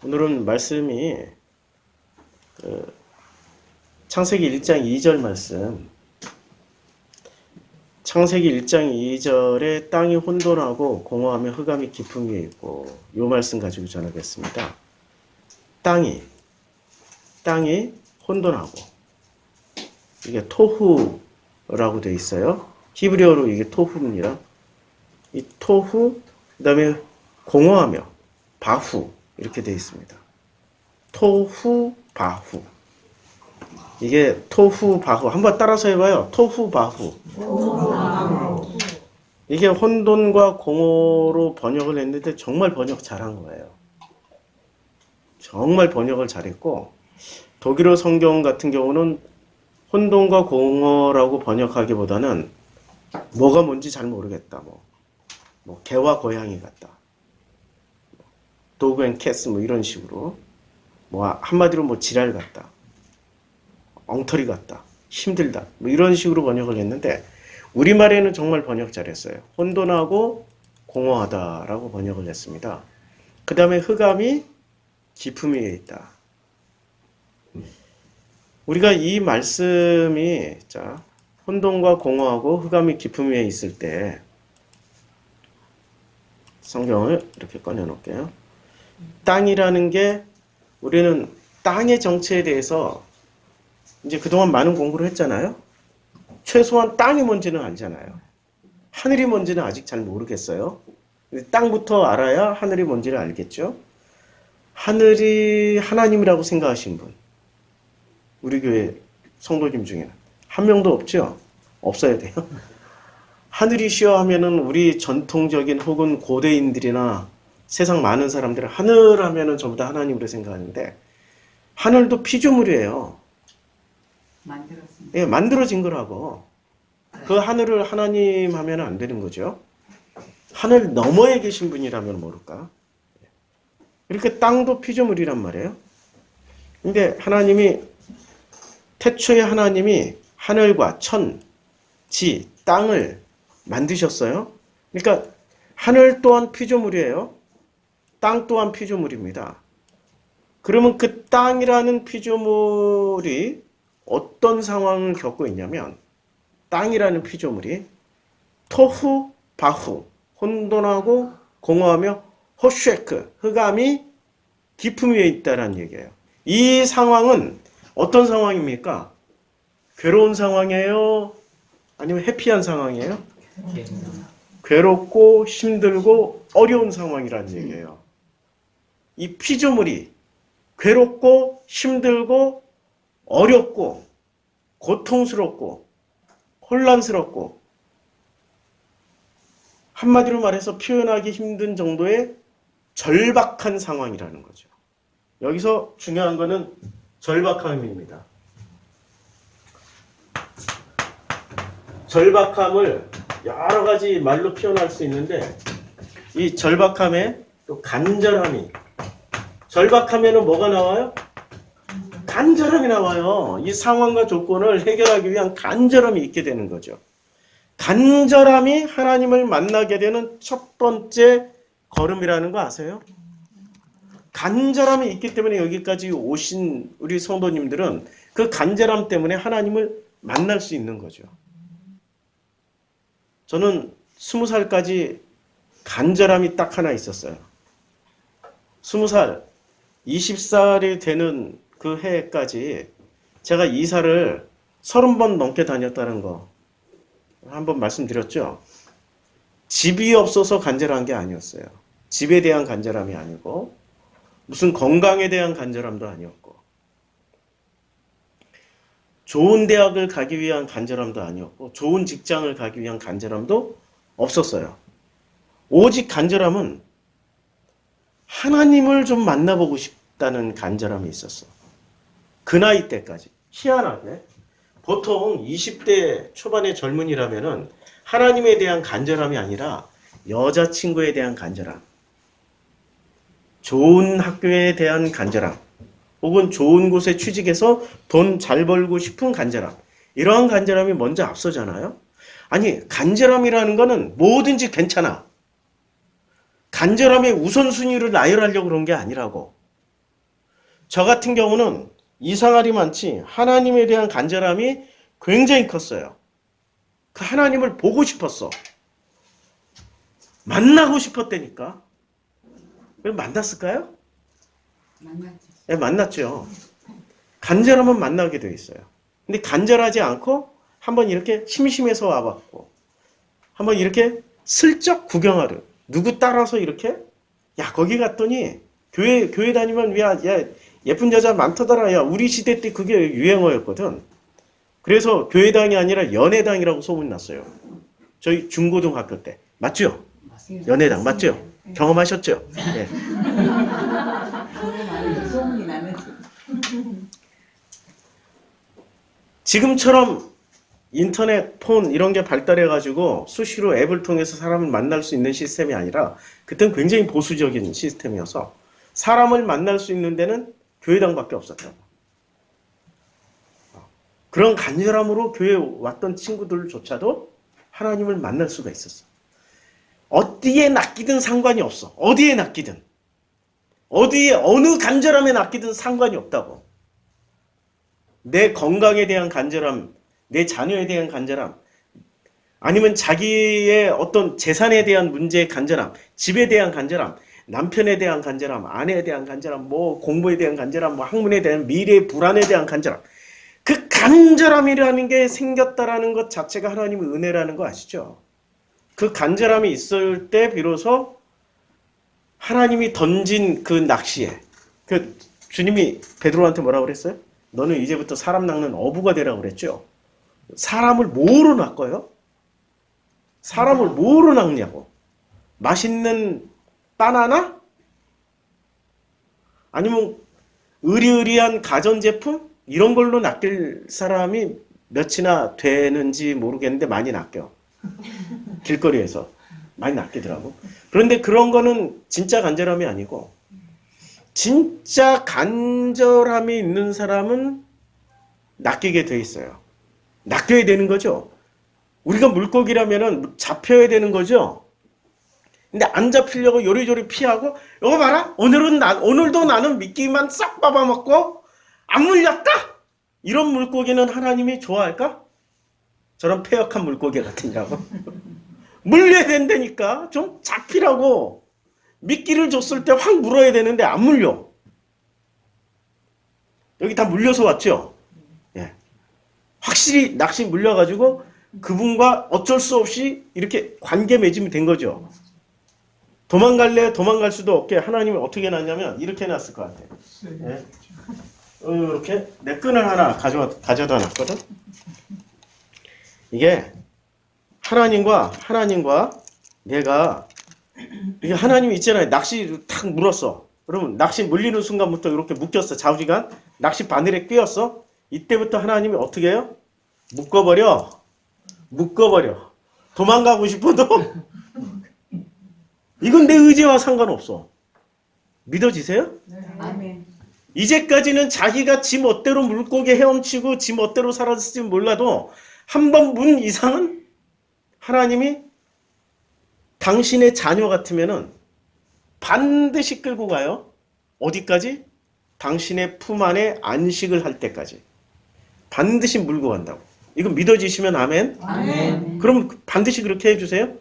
오늘은 말씀이 창세기 1장 2절 말씀. 창세기 1장 2절에 땅이 혼돈하고 공허하며 흑암이 깊음 위에 있고, 이 말씀 가지고 전하겠습니다. 땅이 혼돈하고, 이게 토후라고 되어 있어요. 히브리어로 이게 토후입니다. 이 토후, 그 다음에 공허하며 바후 이렇게 되어 있습니다. 토후 바후. 이게 토후 바후. 한번 따라서 해봐요. 토후 바후. 이게 혼돈과 공허로 번역을 했는데 정말 번역 잘한 거예요. 정말 번역을 잘했고, 독일어 성경 같은 경우는 혼돈과 공허라고 번역하기보다는 뭐가 뭔지 잘 모르겠다. 뭐 개와 고양이 같다. 도그 앤 캐스 뭐 이런 식으로. 뭐 한마디로 뭐 지랄 같다. 엉터리 같다. 힘들다. 뭐 이런 식으로 번역을 했는데, 우리말에는 정말 번역 잘했어요. 혼돈하고 공허하다라고 번역을 했습니다. 그 다음에 흑암이 깊음 위에 있다. 우리가 이 말씀이, 자, 혼돈과 공허하고 흑암이 깊음 위에 있을 때, 성경을 이렇게 꺼내놓을게요. 땅이라는 게, 우리는 땅의 정체에 대해서 이제 그동안 많은 공부를 했잖아요. 최소한 땅이 뭔지는 알잖아요. 하늘이 뭔지는 아직 잘 모르겠어요. 땅부터 알아야 하늘이 뭔지를 알겠죠. 하늘이 하나님이라고 생각하신 분, 우리 교회 성도님 중에는 한 명도 없죠? 없어야 돼요. 하늘이시여 하면은 우리 전통적인 혹은 고대인들이나 세상 많은 사람들은 하늘 하면은 전부 다 하나님으로 생각하는데, 하늘도 피조물이에요. 예, 만들어진 거라고. 그 하늘을 하나님 하면 안 되는 거죠. 하늘 너머에 계신 분이라면 모를까. 이렇게 땅도 피조물이란 말이에요. 근데 하나님이, 태초에 하나님이 하늘과 천, 지, 땅을 만드셨어요. 그러니까 하늘 또한 피조물이에요. 땅 또한 피조물입니다. 그러면 그 땅이라는 피조물이 어떤 상황을 겪고 있냐면, 땅이라는 피조물이 토후 바후, 혼돈하고 공허하며 호쉐크, 흑암이 깊음 위에 있다는 얘기예요. 이 상황은 어떤 상황입니까? 괴로운 상황이에요? 아니면 해피한 상황이에요? 괴롭고 힘들고 어려운 상황이라는 얘기예요. 이 피조물이 괴롭고 힘들고 어렵고 고통스럽고 혼란스럽고, 한마디로 말해서 표현하기 힘든 정도의 절박한 상황이라는 거죠. 여기서 중요한 거는 절박함입니다. 절박함을 여러 가지 말로 표현할 수 있는데, 이 절박함에 또 간절함이, 절박하면은 뭐가 나와요? 간절함이 나와요. 이 상황과 조건을 해결하기 위한 간절함이 있게 되는 거죠. 간절함이 하나님을 만나게 되는 첫 번째 걸음이라는 거 아세요? 간절함이 있기 때문에 여기까지 오신 우리 성도님들은 그 간절함 때문에 하나님을 만날 수 있는 거죠. 저는 20살까지 간절함이 딱 하나 있었어요. 20살, 20살이 되는 그 해까지 제가 이사를 30번 넘게 다녔다는 거 한번 말씀드렸죠. 집이 없어서 간절한 게 아니었어요. 집에 대한 간절함이 아니고, 무슨 건강에 대한 간절함도 아니었고, 좋은 대학을 가기 위한 간절함도 아니었고, 좋은 직장을 가기 위한 간절함도 없었어요. 오직 간절함은 하나님을 좀 만나보고 싶다는 간절함이 있었어. 그 나이 때까지. 희한하게 보통 20대 초반의 젊은이라면은 하나님에 대한 간절함이 아니라 여자친구에 대한 간절함, 좋은 학교에 대한 간절함, 혹은 좋은 곳에 취직해서 돈 잘 벌고 싶은 간절함, 이러한 간절함이 먼저 앞서잖아요. 아니, 간절함이라는 거는 뭐든지 괜찮아. 간절함의 우선순위를 나열하려고 그런 게 아니라고. 저 같은 경우는 이상하리 많지 하나님에 대한 간절함이 굉장히 컸어요. 그 하나님을 보고 싶었어. 만나고 싶었다니까. 왜 만났을까요? 만났죠. 네, 만났죠. 간절하면 만나게 돼 있어요. 근데 간절하지 않고 한번 이렇게 심심해서 와봤고 한번 이렇게 슬쩍 구경하러 누구 따라서 이렇게 야 거기 갔더니 교회 다니면 야 예쁜 여자 많더더라. 야 우리 시대 때 그게 유행어였거든. 그래서 교회당이 아니라 연애당이라고 소문났어요. 저희 중고등학교 때 맞죠? 맞습니다. 연애당 맞죠? 경험하셨죠? 네. 소문이 나는 지금처럼 인터넷, 폰 이런 게 발달해가지고 수시로 앱을 통해서 사람을 만날 수 있는 시스템이 아니라 그때는 굉장히 보수적인 시스템이어서 사람을 만날 수 있는 데는 교회당밖에 없었다고. 그런 간절함으로 교회에 왔던 친구들조차도 하나님을 만날 수가 있었어. 어디에 낚이든 상관이 없어. 어디에 낚이든. 어디에 어느 간절함에 낚이든 상관이 없다고. 내 건강에 대한 간절함, 내 자녀에 대한 간절함, 아니면 자기의 어떤 재산에 대한 문제의 간절함, 집에 대한 간절함, 남편에 대한 간절함, 아내에 대한 간절함, 뭐 공부에 대한 간절함, 뭐 학문에 대한 미래의 불안에 대한 간절함. 그 간절함이라는 게 생겼다라는 것 자체가 하나님의 은혜라는 거 아시죠? 그 간절함이 있을 때 비로소 하나님이 던진 그 낚시에 그 주님이 베드로한테 뭐라고 그랬어요? 너는 이제부터 사람 낚는 어부가 되라고 그랬죠? 사람을 뭐로 낚아요? 사람을 뭐로 낚냐고? 맛있는 바나나? 아니면 의리의리한 가전제품? 이런 걸로 낚일 사람이 몇이나 되는지 모르겠는데 많이 낚여. 길거리에서 많이 낚이더라고. 그런데 그런 거는 진짜 간절함이 아니고 진짜 간절함이 있는 사람은 낚이게 돼 있어요. 낚여야 되는 거죠. 우리가 물고기라면은 잡혀야 되는 거죠. 근데 안 잡히려고 요리조리 피하고 이거 봐라. 오늘도 나는 미끼만 싹 뽑아먹고 안 물렸다. 이런 물고기는 하나님이 좋아할까? 저런 폐역한 물고기 같으냐고. 물려야 된다니까. 좀 잡히라고. 미끼를 줬을 때 확 물어야 되는데 안 물려. 여기 다 물려서 왔죠? 예. 확실히 낚시 물려가지고 그분과 어쩔 수 없이 이렇게 관계 맺으면 된 거죠. 도망갈래? 도망갈 수도 없게 하나님이 어떻게 해놨냐면 이렇게 해놨을 것 같아요. 예. 이렇게 내 끈을 하나 가져다 놨거든. 이게 하나님과 내가 이게 하나님이 있잖아요. 낚시 탁 물었어. 그러면 낚시 물리는 순간부터 이렇게 묶였어. 좌우지간 낚시 바늘에 끼었어. 이때부터 하나님이 어떻게 해요? 묶어버려. 도망가고 싶어도 이건 내 의지와 상관없어. 믿어지세요? 아멘. 이제까지는 자기가 지 멋대로 물고기 헤엄치고 지 멋대로 살았을지 몰라도 한 번 문 이상은 하나님이 당신의 자녀 같으면은 반드시 끌고 가요. 어디까지? 당신의 품 안에 안식을 할 때까지. 반드시 물고 간다고. 이거 믿어지시면 아멘? 아멘. 그럼 반드시 그렇게 해주세요.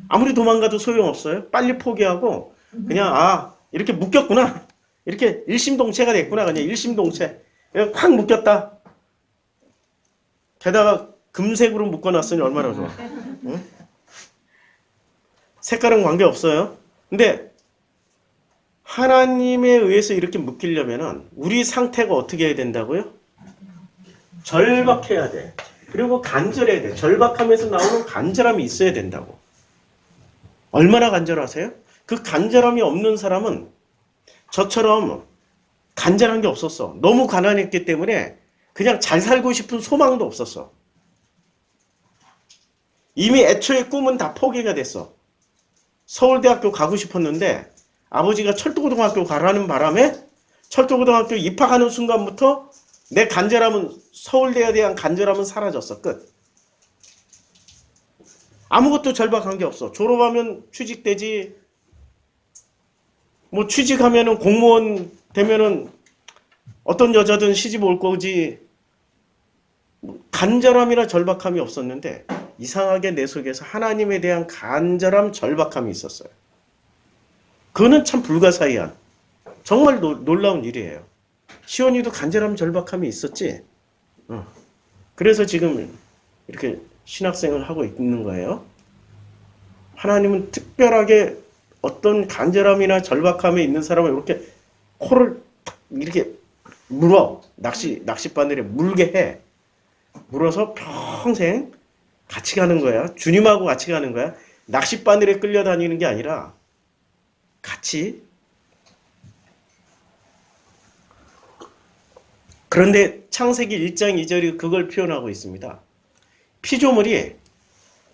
아무리 도망가도 소용없어요. 빨리 포기하고 그냥 이렇게 묶였구나. 이렇게 일심동체가 됐구나. 그냥 일심동체. 확 묶였다. 게다가 금색으로 묶어놨으니 얼마나 좋아. 응? 색깔은 관계없어요. 근데 하나님에 의해서 이렇게 묶이려면은 우리 상태가 어떻게 해야 된다고요? 절박해야 돼. 그리고 간절해야 돼. 절박함에서 나오는 간절함이 있어야 된다고. 얼마나 간절하세요? 그 간절함이 없는 사람은 저처럼 간절한 게 없었어. 너무 가난했기 때문에 그냥 잘 살고 싶은 소망도 없었어. 이미 애초에 꿈은 다 포기가 됐어. 서울대학교 가고 싶었는데 아버지가 철도고등학교 가라는 바람에 철도고등학교 입학하는 순간부터 내 간절함은 서울대에 대한 간절함은 사라졌어. 끝. 아무것도 절박한 게 없어. 졸업하면 취직되지. 뭐 취직하면은 공무원 되면은 어떤 여자든 시집 올 거지. 간절함이나 절박함이 없었는데 이상하게 내 속에서 하나님에 대한 간절함, 절박함이 있었어요. 그거는 참 불가사의한 정말 놀라운 일이에요. 시온이도 간절함, 절박함이 있었지. 그래서 지금 이렇게 신학생을 하고 있는 거예요. 하나님은 특별하게 어떤 간절함이나 절박함에 있는 사람을 이렇게 코를 탁 이렇게 물어. 낚싯바늘에 물게 해. 물어서 평생 같이 가는 거야. 주님하고 같이 가는 거야. 낚싯바늘에 끌려다니는 게 아니라 같이. 그런데 창세기 1장 2절이 그걸 표현하고 있습니다. 피조물이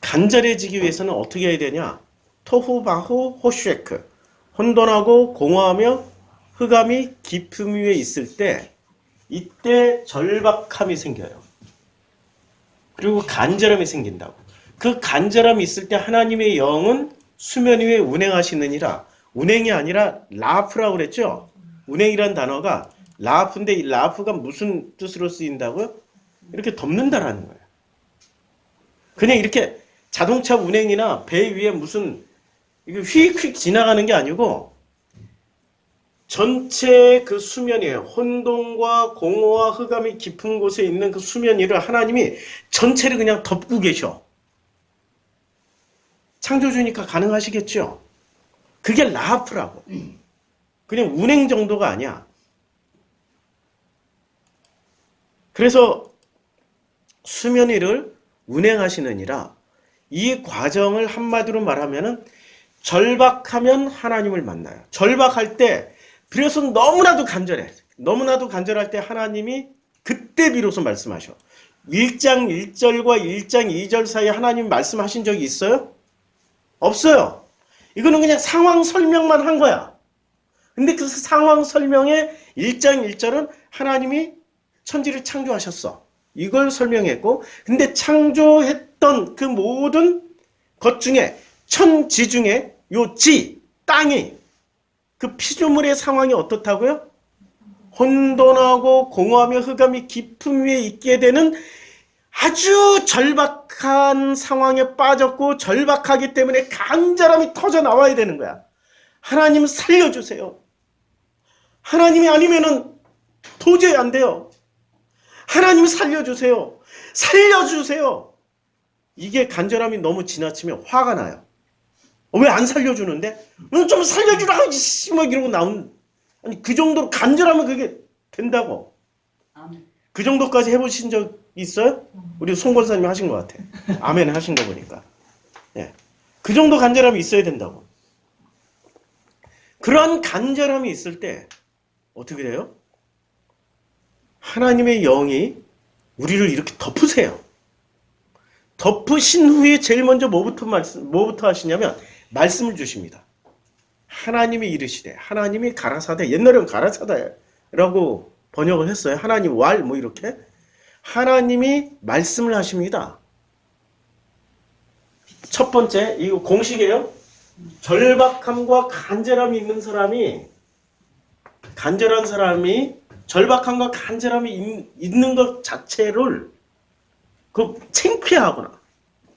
간절해지기 위해서는 어떻게 해야 되냐? 토후바후 호쉐크. 혼돈하고 공허하며 흑암이 깊음 위에 있을 때 이때 절박함이 생겨요. 그리고 간절함이 생긴다고. 그 간절함이 있을 때 하나님의 영은 수면 위에 운행하시느니라. 운행이 아니라 라프라고 그랬죠? 운행이란 단어가 라프인데 이 라프가 무슨 뜻으로 쓰인다고요? 이렇게 덮는다라는 거예요. 그냥 이렇게 자동차 운행이나 배 위에 무슨 이게 휙휙 지나가는 게 아니고 전체 그 수면 위에 혼돈과 공허와 흑암이 깊은 곳에 있는 그 수면 위를 하나님이 전체를 그냥 덮고 계셔. 창조주니까 가능하시겠죠? 그게 라프라고. 그냥 운행 정도가 아니야. 그래서 수면 위를 운행하시느니라. 이 과정을 한마디로 말하면은 절박하면 하나님을 만나요. 절박할 때 그래서 너무나도 간절해. 너무나도 간절할 때 하나님이 그때 비로소 말씀하셔. 1장 1절과 1장 2절 사이에 하나님 말씀하신 적이 있어요? 없어요. 이거는 그냥 상황 설명만 한 거야. 근데 그 상황 설명에 1장 1절은 하나님이 천지를 창조하셨어. 이걸 설명했고, 근데 창조했던 그 모든 것 중에 천지 중에 요 지, 땅이 그 피조물의 상황이 어떻다고요? 혼돈하고 공허하며 흑암이 깊음 위에 있게 되는 아주 절박한 상황에 빠졌고 절박하기 때문에 간절함이 터져 나와야 되는 거야. 하나님 살려주세요. 하나님이 아니면은 도저히 안 돼요. 하나님 살려주세요. 살려주세요. 이게 간절함이 너무 지나치면 화가 나요. 왜 안 살려주는데? 좀 살려주라! 막 이러고 아니, 그 정도로 간절하면 그게 된다고. 아멘. 그 정도까지 해보신 적 있어요? 우리 송 권사님 하신 것 같아. 아멘 하신 거 보니까. 예. 그 정도 간절함이 있어야 된다고. 그러한 간절함이 있을 때 어떻게 돼요? 하나님의 영이 우리를 이렇게 덮으세요. 덮으신 후에 제일 먼저 뭐부터 하시냐면 말씀을 주십니다. 하나님이 이르시되, 하나님이 가라사대, 옛날에는 가라사대라고 번역을 했어요. 하나님 왈 뭐 이렇게. 하나님이 말씀을 하십니다. 첫 번째, 이거 공식이에요. 절박함과 간절함이 있는 사람이, 간절한 사람이 절박함과 간절함이 있는 것 자체를 창피하거나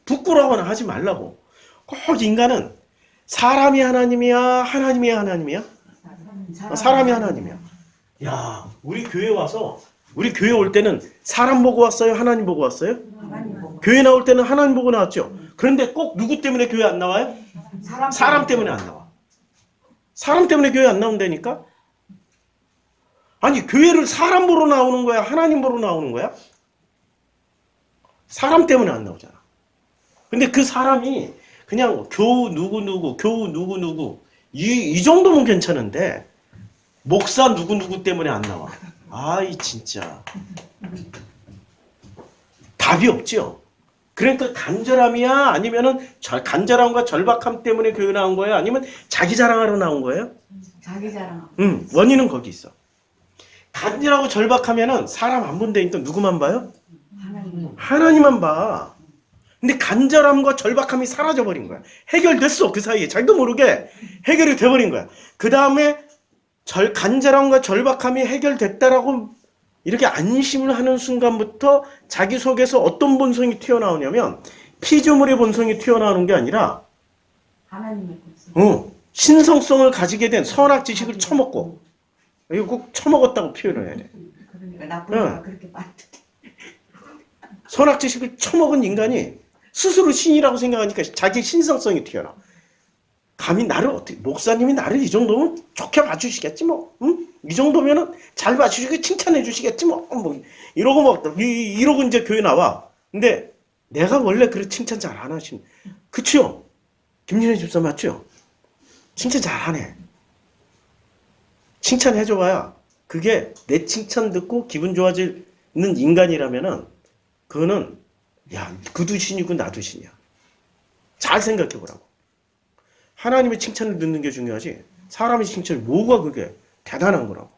부끄러워하거나 하지 말라고. 꼭 인간은 사람이 하나님이야, 하나님이 하나님이야? 사람이 하나님이야. 야, 우리 교회 와서, 우리 교회 올 때는 사람 보고 왔어요? 하나님 보고 왔어요? 교회 나올 때는 하나님 보고 나왔죠. 그런데 꼭 누구 때문에 교회 안 나와요? 사람 때문에 안 나와. 사람 때문에 교회 안 나온다니까? 아니, 교회를 사람 보러 나오는 거야? 하나님 보러 나오는 거야? 사람 때문에 안 나오잖아. 근데 그 사람이 그냥 교우 누구누구 이 정도면 괜찮은데 목사 누구누구 때문에 안 나와. 아이 진짜 답이 없죠. 그러니까 간절함이야? 아니면은 간절함과 절박함 때문에 교회 나온 거예요? 아니면 자기 자랑하러 나온 거예요? 자기 자랑. 원인은 거기 있어. 간절하고 절박하면은 사람 안 본다니까 누구만 봐요? 하나님만 봐. 근데 간절함과 절박함이 사라져버린 거야. 해결됐어. 그 사이에 자기도 모르게 해결이 돼버린 거야. 그 다음에 간절함과 절박함이 해결됐다라고 이렇게 안심을 하는 순간부터 자기 속에서 어떤 본성이 튀어나오냐면 피조물의 본성이 튀어나오는 게 아니라 하나님의 본성. 신성성을 가지게 된 선악 지식을 처먹고, 이거 꼭 처먹었다고 표현을 해야 돼. 그러니까 나쁜 자가 그렇게 많대. 선악 지식을 처먹은 인간이 스스로 신이라고 생각하니까 자기 신성성이 튀어나와. 감히 나를 어떻게, 목사님이 나를 이 정도면 좋게 봐주시겠지 뭐, 응? 이 정도면은 잘 봐주시고 칭찬해 주시겠지 뭐, 이러고 이러고 이제 교회 나와. 근데 내가 원래 그렇게 칭찬 잘 안 하신, 그치요? 김진애 집사 맞죠? 칭찬 잘 하네. 칭찬해줘봐야 그게 내 칭찬 듣고 기분 좋아지는 인간이라면은 그거는 야, 그도 신이고 나도 신이야. 잘 생각해보라고. 하나님의 칭찬을 듣는 게 중요하지. 사람의 칭찬이 뭐가 그게 대단한 거라고.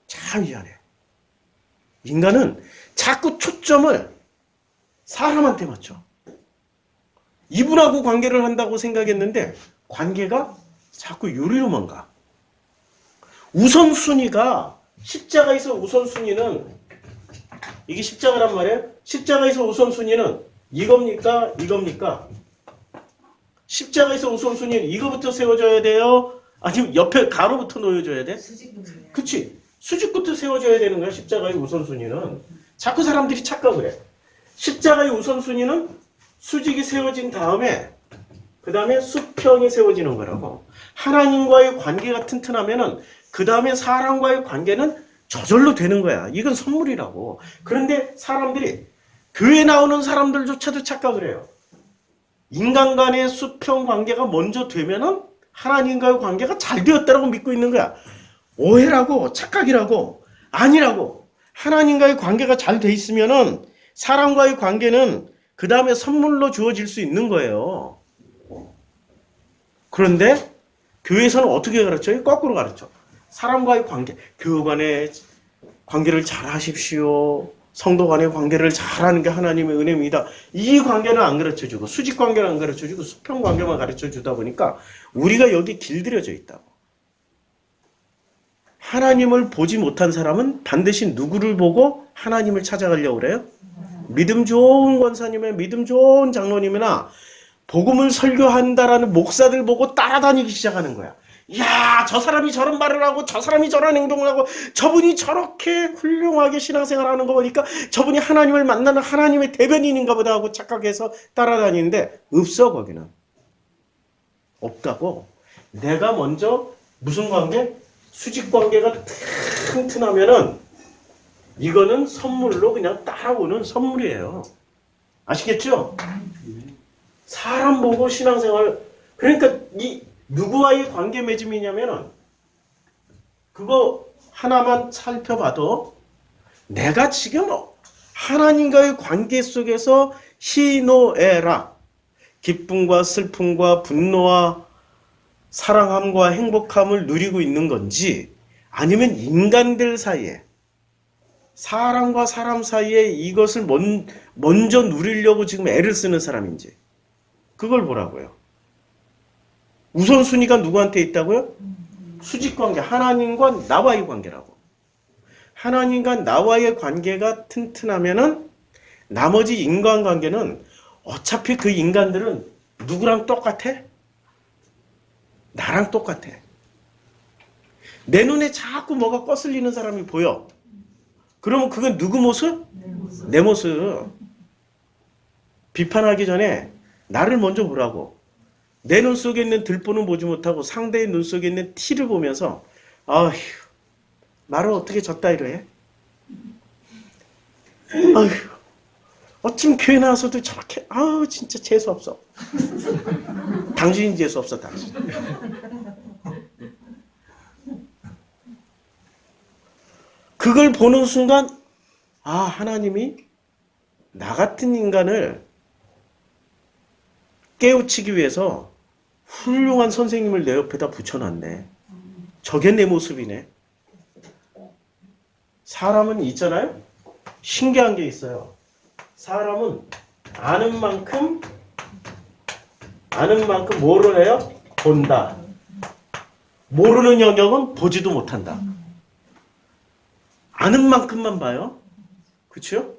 참 미안해. 인간은 자꾸 초점을 사람한테 맞춰. 이분하고 관계를 한다고 생각했는데 관계가 자꾸 요리로만 가. 우선순위가 십자가에서 우선순위는 이게 십자가란 말이에요. 십자가에서 우선순위는 이겁니까? 이겁니까? 십자가에서 우선순위는 이거부터 세워줘야 돼요? 아니면 옆에 가로부터 놓여줘야 돼? 수직문제. 그치? 수직부터 세워줘야 되는 거야. 십자가의 우선순위는. 자꾸 사람들이 착각을 해. 십자가의 우선순위는 수직이 세워진 다음에 그 다음에 수평이 세워지는 거라고. 하나님과의 관계가 튼튼하면은 그 다음에 사람과의 관계는 저절로 되는 거야. 이건 선물이라고. 그런데 사람들이 교회 나오는 사람들조차도 착각을 해요. 인간 간의 수평 관계가 먼저 되면은 하나님과의 관계가 잘 되었다라고 믿고 있는 거야. 오해라고, 착각이라고, 아니라고. 하나님과의 관계가 잘 돼 있으면은 사람과의 관계는 그 다음에 선물로 주어질 수 있는 거예요. 그런데 교회에서는 어떻게 가르쳐요? 거꾸로 가르쳐. 사람과의 관계, 교우 간의 관계를 잘 하십시오. 성도 간의 관계를 잘하는 게 하나님의 은혜입니다. 이 관계는 안 가르쳐주고 수직 관계는 안 가르쳐주고 수평 관계만 가르쳐주다 보니까 우리가 여기 길들여져 있다고. 하나님을 보지 못한 사람은 반드시 누구를 보고 하나님을 찾아가려고 그래요? 믿음 좋은 권사님의 믿음 좋은 장로님이나 복음을 설교한다라는 목사들 보고 따라다니기 시작하는 거야. 야, 저 사람이 저런 말을 하고 저 사람이 저런 행동을 하고 저분이 저렇게 훌륭하게 신앙생활하는 거 보니까 저분이 하나님을 만나는 하나님의 대변인인가 보다 하고 착각해서 따라다니는데 없어. 거기는 없다고. 내가 먼저 무슨 관계? 수직 관계가 튼튼하면은 이거는 선물로 그냥 따라오는 선물이에요. 아시겠죠? 사람 보고 신앙생활, 그러니까 이 누구와의 관계 맺음이냐면은 그거 하나만 살펴봐도 내가 지금 하나님과의 관계 속에서 희노애락, 기쁨과 슬픔과 분노와 사랑함과 행복함을 누리고 있는 건지 아니면 인간들 사이에 사람과 사람 사이에 이것을 먼저 누리려고 지금 애를 쓰는 사람인지 그걸 보라고요. 우선순위가 누구한테 있다고요? 수직관계, 하나님과 나와의 관계라고. 하나님과 나와의 관계가 튼튼하면은 나머지 인간관계는 어차피 그 인간들은 누구랑 똑같아? 나랑 똑같아. 내 눈에 자꾸 뭐가 거슬리는 사람이 보여. 그러면 그건 누구 모습? 내 모습. 비판하기 전에 나를 먼저 보라고. 내 눈 속에 있는 들보는 보지 못하고 상대의 눈 속에 있는 티를 보면서 아휴, 말을 어떻게 저따위로 해? 아휴, 어쩜 교회 나와서도 저렇게 아우 진짜 재수없어. 당신이 재수없어. 당신. 그걸 보는 순간 아, 하나님이 나 같은 인간을 깨우치기 위해서 훌륭한 선생님을 내 옆에다 붙여놨네. 저게 내 모습이네. 사람은 있잖아요. 신기한 게 있어요. 사람은 아는 만큼 뭐를 해요? 본다. 모르는 영역은 보지도 못한다. 아는 만큼만 봐요. 그렇죠?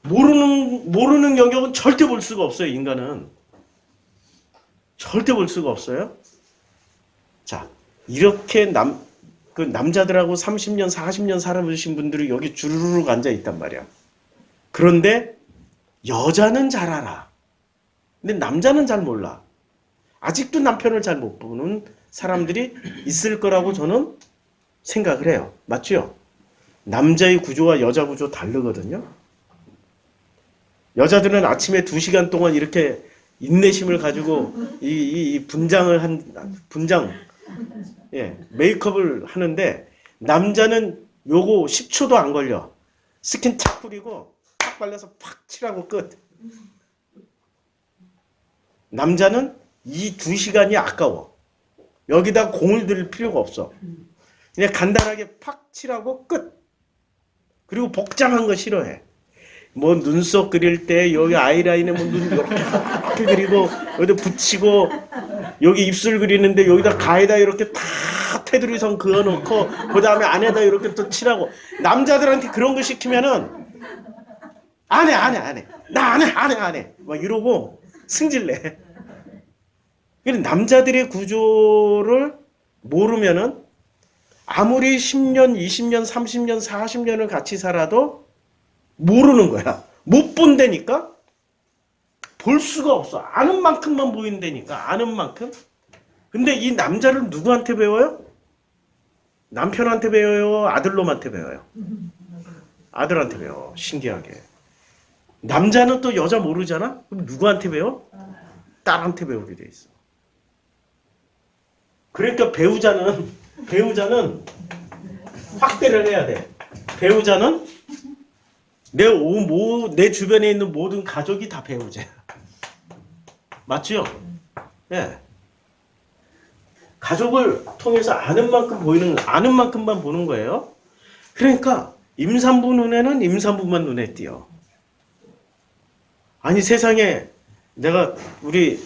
모르는 영역은 절대 볼 수가 없어요. 인간은 절대 볼 수가 없어요. 자, 이렇게 남자들하고 30년, 40년 살아보신 분들이 여기 주르륵 앉아 있단 말이야. 그런데 여자는 잘 알아. 근데 남자는 잘 몰라. 아직도 남편을 잘 못 보는 사람들이 있을 거라고 저는 생각을 해요. 맞죠? 남자의 구조와 여자 구조 다르거든요. 여자들은 아침에 2시간 동안 이렇게 인내심을 가지고 이 분장, 예, 메이크업을 하는데 남자는 요거 10초도 안 걸려. 스킨 탁 뿌리고 탁 발라서 팍 칠하고 끝. 남자는 이 2시간이 아까워. 여기다 공을 들일 필요가 없어. 그냥 간단하게 팍 칠하고 끝. 그리고 복잡한 거 싫어해. 뭐 눈썹 그릴 때 여기 아이라인에 뭐 눈 이렇게 그리고 여기다 붙이고 여기 입술 그리는데 여기다 가에다 이렇게 다 테두리선 그어놓고 그 다음에 안에다 이렇게 또 칠하고. 남자들한테 그런 거 시키면은 안 해. 나 안 해. 막 이러고 승질내. 남자들의 구조를 모르면은 아무리 10년, 20년, 30년, 40년을 같이 살아도 모르는 거야. 못 본다니까? 볼 수가 없어. 아는 만큼만 보인다니까. 아는 만큼. 근데 이 남자를 누구한테 배워요? 남편한테 배워요? 아들놈한테 배워요? 아들한테 배워. 신기하게. 남자는 또 여자 모르잖아? 그럼 누구한테 배워? 딸한테 배우게 돼 있어. 그러니까 배우자는 확대를 해야 돼. 배우자는 내 주변에 있는 모든 가족이 다 배우자야. 맞죠? 예. 가족을 통해서 아는 만큼만 보는 거예요. 그러니까 임산부 눈에는 임산부만 눈에 띄어. 아니 세상에 우리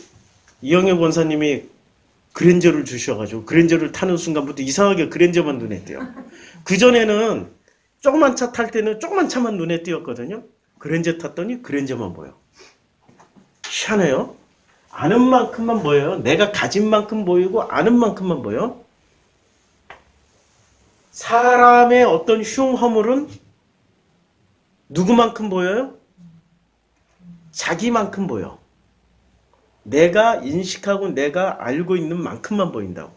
이영애 권사님이 그랜저를 주셔가지고 그랜저를 타는 순간부터 이상하게 그랜저만 눈에 띄어. 그전에는 조그만 차 탈 때는 조그만 차만 눈에 띄었거든요. 그랜저 탔더니 그랜저만 보여. 희한해요. 아는 만큼만 보여요. 내가 가진 만큼 보이고 아는 만큼만 보여. 사람의 어떤 흉허물은 누구만큼 보여요? 자기만큼 보여. 내가 인식하고 내가 알고 있는 만큼만 보인다고.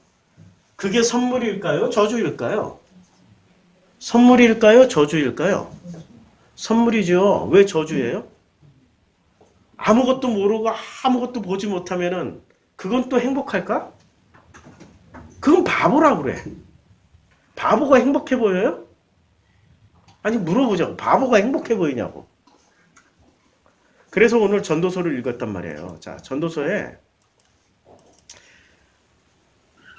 그게 선물일까요? 저주일까요? 선물일까요? 저주일까요? 선물이죠. 왜 저주예요? 아무것도 모르고 아무것도 보지 못하면은 그건 또 행복할까? 그건 바보라고 그래. 바보가 행복해 보여요? 아니 물어보자고. 바보가 행복해 보이냐고. 그래서 오늘 전도서를 읽었단 말이에요. 자, 전도서에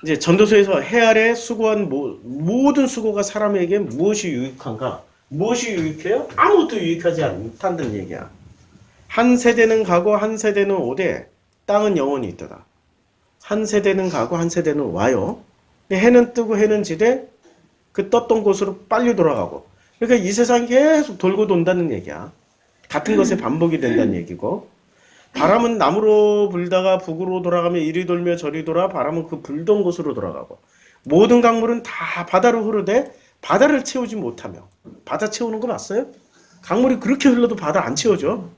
이제 전도서에서 해 아래 수고한 모든 수고가 사람에게 무엇이 유익한가? 무엇이 유익해요? 아무것도 유익하지 않다는 얘기야. 한 세대는 가고 한 세대는 오되 땅은 영원히 있도다. 한 세대는 가고 한 세대는 와요. 해는 뜨고 해는 지되 그 떴던 곳으로 빨리 돌아가고. 그러니까 이 세상이 계속 돌고 돈다는 얘기야. 같은 것의 반복이 된다는 얘기고. 바람은 남으로 불다가 북으로 돌아가며 이리 돌며 저리 돌아 바람은 그 불던 곳으로 돌아가고. 모든 강물은 다 바다로 흐르되 바다를 채우지 못하며. 바다 채우는 거 봤어요? 강물이 그렇게 흘러도 바다 안 채워져.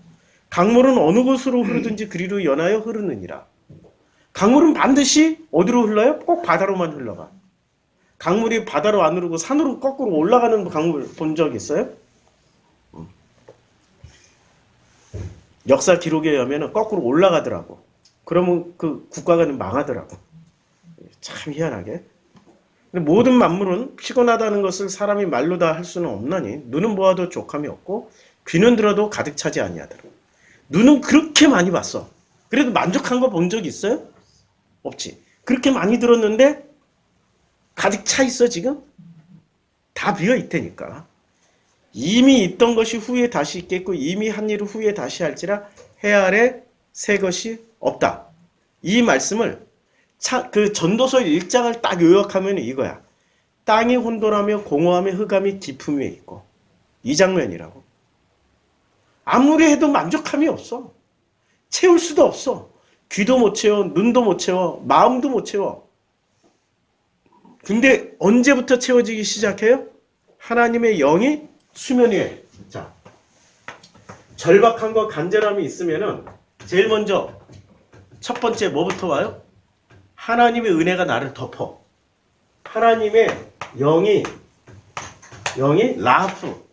강물은 어느 곳으로 흐르든지 그리로 연하여 흐르느니라. 강물은 반드시 어디로 흘러요? 꼭 바다로만 흘러가. 강물이 바다로 안 흐르고 산으로 거꾸로 올라가는 강물 본 적 있어요? 역사 기록에 의하면 거꾸로 올라가더라고. 그러면 그 국가가 망하더라고. 참 희한하게. 근데 모든 만물은 피곤하다는 것을 사람이 말로 다 할 수는 없나니 눈은 보아도 족함이 없고 귀는 들어도 가득 차지 아니하더라. 눈은 그렇게 많이 봤어. 그래도 만족한 거 본 적 있어요? 없지. 그렇게 많이 들었는데 가득 차 있어 지금? 다 비어 있다니까. 이미 있던 것이 후에 다시 있겠고 이미 한 일을 후에 다시 할지라 해 아래 새 것이 없다. 이 말씀을 그 전도서 1장을 딱 요약하면 이거야. 땅이 혼돈하며 공허하며 흑암이 깊음에 있고. 이 장면이라고. 아무리 해도 만족함이 없어. 채울 수도 없어. 귀도 못 채워, 눈도 못 채워, 마음도 못 채워. 근데 언제부터 채워지기 시작해요? 하나님의 영이 수면 위에. 자, 절박함과 간절함이 있으면은 제일 먼저 첫 번째 뭐부터 와요? 하나님의 은혜가 나를 덮어. 하나님의 영이 라하프.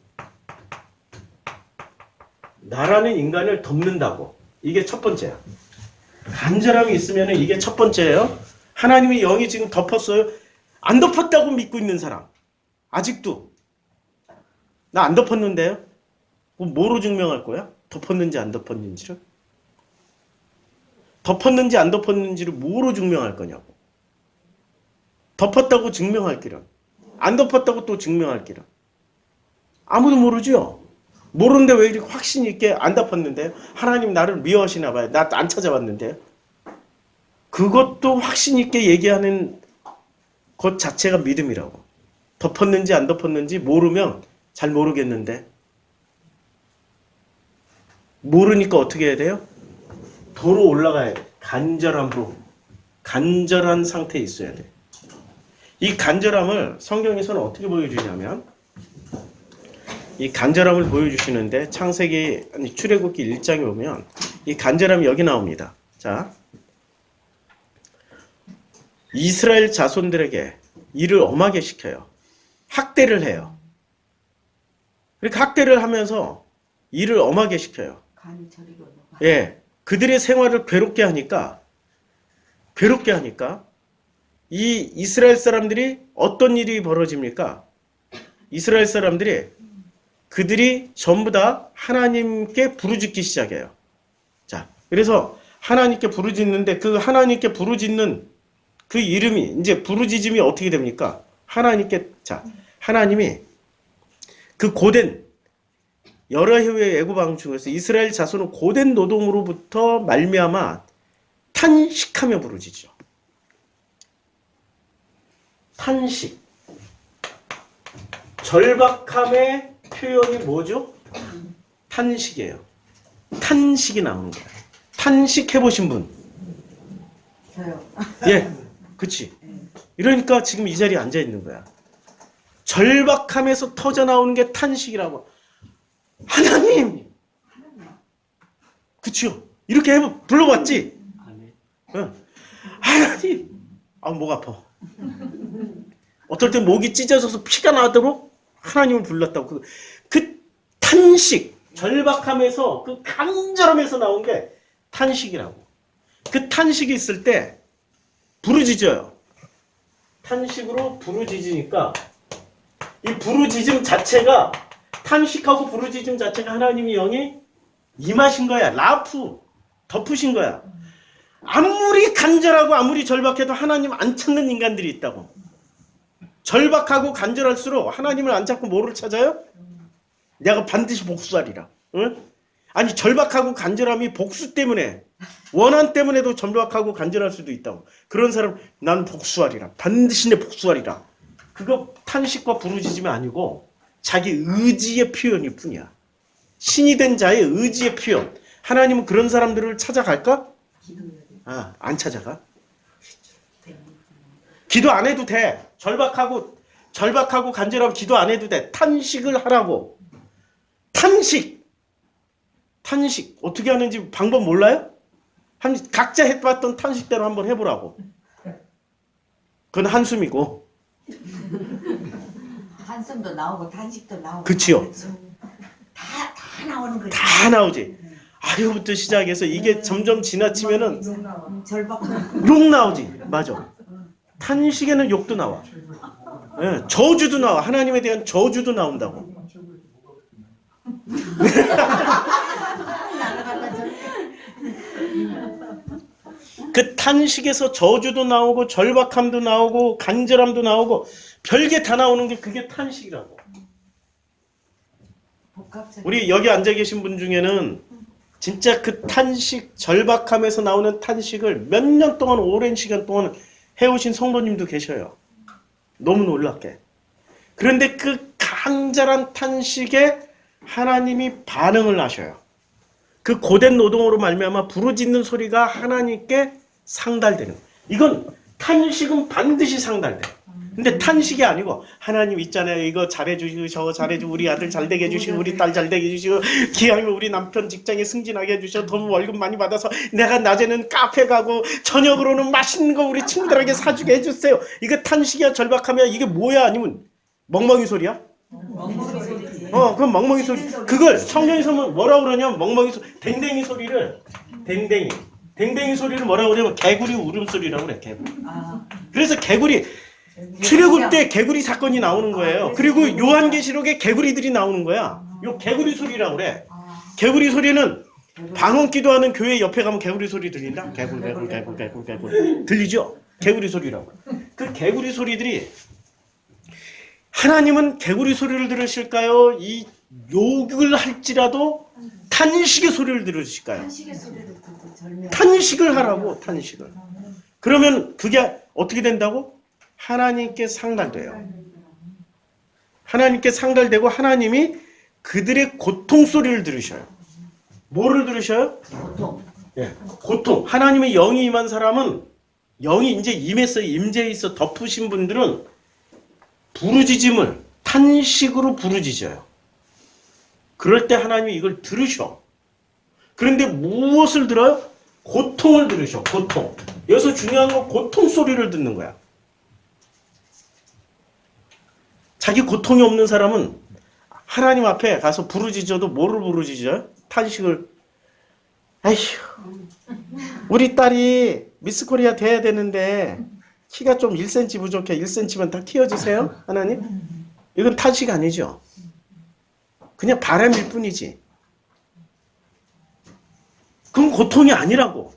나라는 인간을 덮는다고. 이게 첫 번째야. 간절함이 있으면 이게 첫 번째예요. 하나님의 영이 지금 덮었어요. 안 덮었다고 믿고 있는 사람. 아직도. 나 안 덮었는데요? 뭐로 증명할 거야? 덮었는지 안 덮었는지를? 덮었는지 안 덮었는지를 뭐로 증명할 거냐고. 덮었다고 증명할 길은. 안 덮었다고 또 증명할 길은. 아무도 모르죠? 모르는데 왜 이렇게 확신 있게 안 덮었는데요? 하나님 나를 미워하시나 봐요. 나 안 찾아봤는데요. 그것도 확신 있게 얘기하는 것 자체가 믿음이라고. 덮었는지 안 덮었는지 모르면 잘 모르겠는데. 모르니까 어떻게 해야 돼요? 도로 올라가야 돼. 간절함으로. 간절한 상태에 있어야 돼. 이 간절함을 성경에서는 어떻게 보여주냐면 이 간절함을 보여주시는데 출애굽기 1장에 보면 이 간절함이 여기 나옵니다. 자, 이스라엘 자손들에게 일을 엄하게 시켜요. 학대를 해요. 그렇게 학대를 하면서 일을 엄하게 시켜요. 간이 저리로 녹아. 예, 그들의 생활을 괴롭게 하니까 이 이스라엘 사람들이 어떤 일이 벌어집니까? 이스라엘 사람들이 그들이 전부 다 하나님께 부르짖기 시작해요. 자, 그래서 하나님께 부르짖는데 그 하나님께 부르짖는 그 이름이 이제 부르짖음이 어떻게 됩니까? 하나님이 그 고된 여러 해의 애굽 왕 중에서 이스라엘 자손은 고된 노동으로부터 말미암아 탄식하며 부르짖죠. 탄식. 절박함의 표현이 뭐죠? 탄식이에요. 탄식이 나오는 거예요. 탄식해보신 분? 저요. 예, 그치. 이러니까 지금 이 자리에 앉아 있는 거야. 절박함에서 터져 나오는 게 탄식이라고. 하나님! 그치요? 이렇게 불러봤지? 응. 하나님! 아, 목 아파. 어떨 때 목이 찢어져서 피가 나도록 하나님을 불렀다고. 그 탄식, 절박함에서 그 간절함에서 나온 게 탄식이라고. 그 탄식이 있을 때 부르짖어요. 탄식으로 부르짖으니까 이 부르짖음 자체가 탄식하고 부르짖음 자체가 하나님의 영이 임하신 거야. 라프 덮으신 거야. 아무리 간절하고 아무리 절박해도 하나님 안 찾는 인간들이 있다고. 절박하고 간절할수록 하나님을 안 찾고 뭐를 찾아요? 내가 반드시 복수하리라. 응? 아니 절박하고 간절함이 복수 때문에 원한 때문에도 절박하고 간절할 수도 있다고. 그런 사람 난 복수하리라. 반드시 내 복수하리라. 그거 탄식과 부르짖음이 아니고 자기 의지의 표현일 뿐이야. 신이 된 자의 의지의 표현. 하나님은 그런 사람들을 찾아갈까? 안 찾아가. 기도 안 해도 돼. 절박하고 간절하고 기도 안 해도 돼. 탄식을 하라고. 탄식 어떻게 하는지 방법 몰라요? 각자 해봤던 탄식대로 한번 해보라고. 그건 한숨이고. 한숨도 나오고 단식도 나오고. 그치요. 다 나오는 거지. 다 나오지. 아유부터 시작해서 이게 점점 지나치면은 절박함. 욕 나오지. 맞아. 탄식에는 욕도 나와. 예, 저주도 나와. 하나님에 대한 저주도 나온다고. 그 탄식에서 저주도 나오고 절박함도 나오고 간절함도 나오고 별게 다 나오는 게 그게 탄식이라고. 우리 여기 앉아 계신 분 중에는 진짜 그 탄식, 절박함에서 나오는 탄식을 몇 년 동안, 오랜 시간 동안 해오신 성도님도 계셔요. 너무 놀랍게. 그런데 그 간절한 탄식에 하나님이 반응을 하셔요. 그 고된 노동으로 말미암아 부르짖는 소리가 하나님께 상달되는. 이건 탄식은 반드시 상달돼. 근데 탄식이 아니고 하나님 있잖아요. 이거 잘해주시고 저거 잘해주고 우리 아들 잘되게 해주시고 우리 딸 잘되게 해주시고 기왕이면 우리 남편 직장에 승진하게 해주셔. 더 월급 많이 받아서 내가 낮에는 카페 가고 저녁으로는 맛있는 거 우리 친구들에게 사주게 해주세요. 이거 탄식이야 절박하면 이게 뭐야? 아니면 멍멍이 소리야? 멍멍이 소리. 그럼 멍멍이 소리. 그걸 성경에서는 뭐라고 그러냐면 멍멍이 소리, 댕댕이 소리를 댕댕이 소리를 뭐라고 그러냐면 개구리 울음소리라고 그래. 개구리. 아, 그래서 개구리 출애굽 때 개구리 사건이 나오는 거예요. 그리고 요한계시록에 개구리들이 나오는 거야. 요 개구리 소리라고 그래. 개구리 소리는 방언 기도하는 교회 옆에 가면 개구리 소리 들린다. 개굴 들리죠? 개구리 소리라고. 그 개구리 소리들이 하나님은 개구리 소리를 들으실까요? 이 욕을 할지라도 탄식의 소리를 들으실까요? 탄식의 소리를 듣고 절묘. 탄식을 하라고, 탄식을. 그러면 그게 어떻게 된다고? 하나님께 상달돼요. 하나님께 상달되고 하나님이 그들의 고통 소리를 들으셔요. 뭐를 들으셔요? 보통. 예, 고통. 하나님의 영이 임한 사람은 영이 이제 임했어요. 임재해 있어 덮으신 분들은 부르짖음을 탄식으로 부르짖어요. 그럴 때 하나님이 이걸 들으셔. 그런데 무엇을 들어요? 고통을 들으셔. 고통. 여기서 중요한 건 고통 소리를 듣는 거야. 자기 고통이 없는 사람은 하나님 앞에 가서 부르짖어도 뭐를 부르짖어요? 탄식을. 아휴, 우리 딸이 미스코리아 돼야 되는데 키가 좀 1cm 부족해. 1cm만 다 키워주세요. 하나님. 이건 탄식 아니죠. 그냥 바람일 뿐이지. 그건 고통이 아니라고.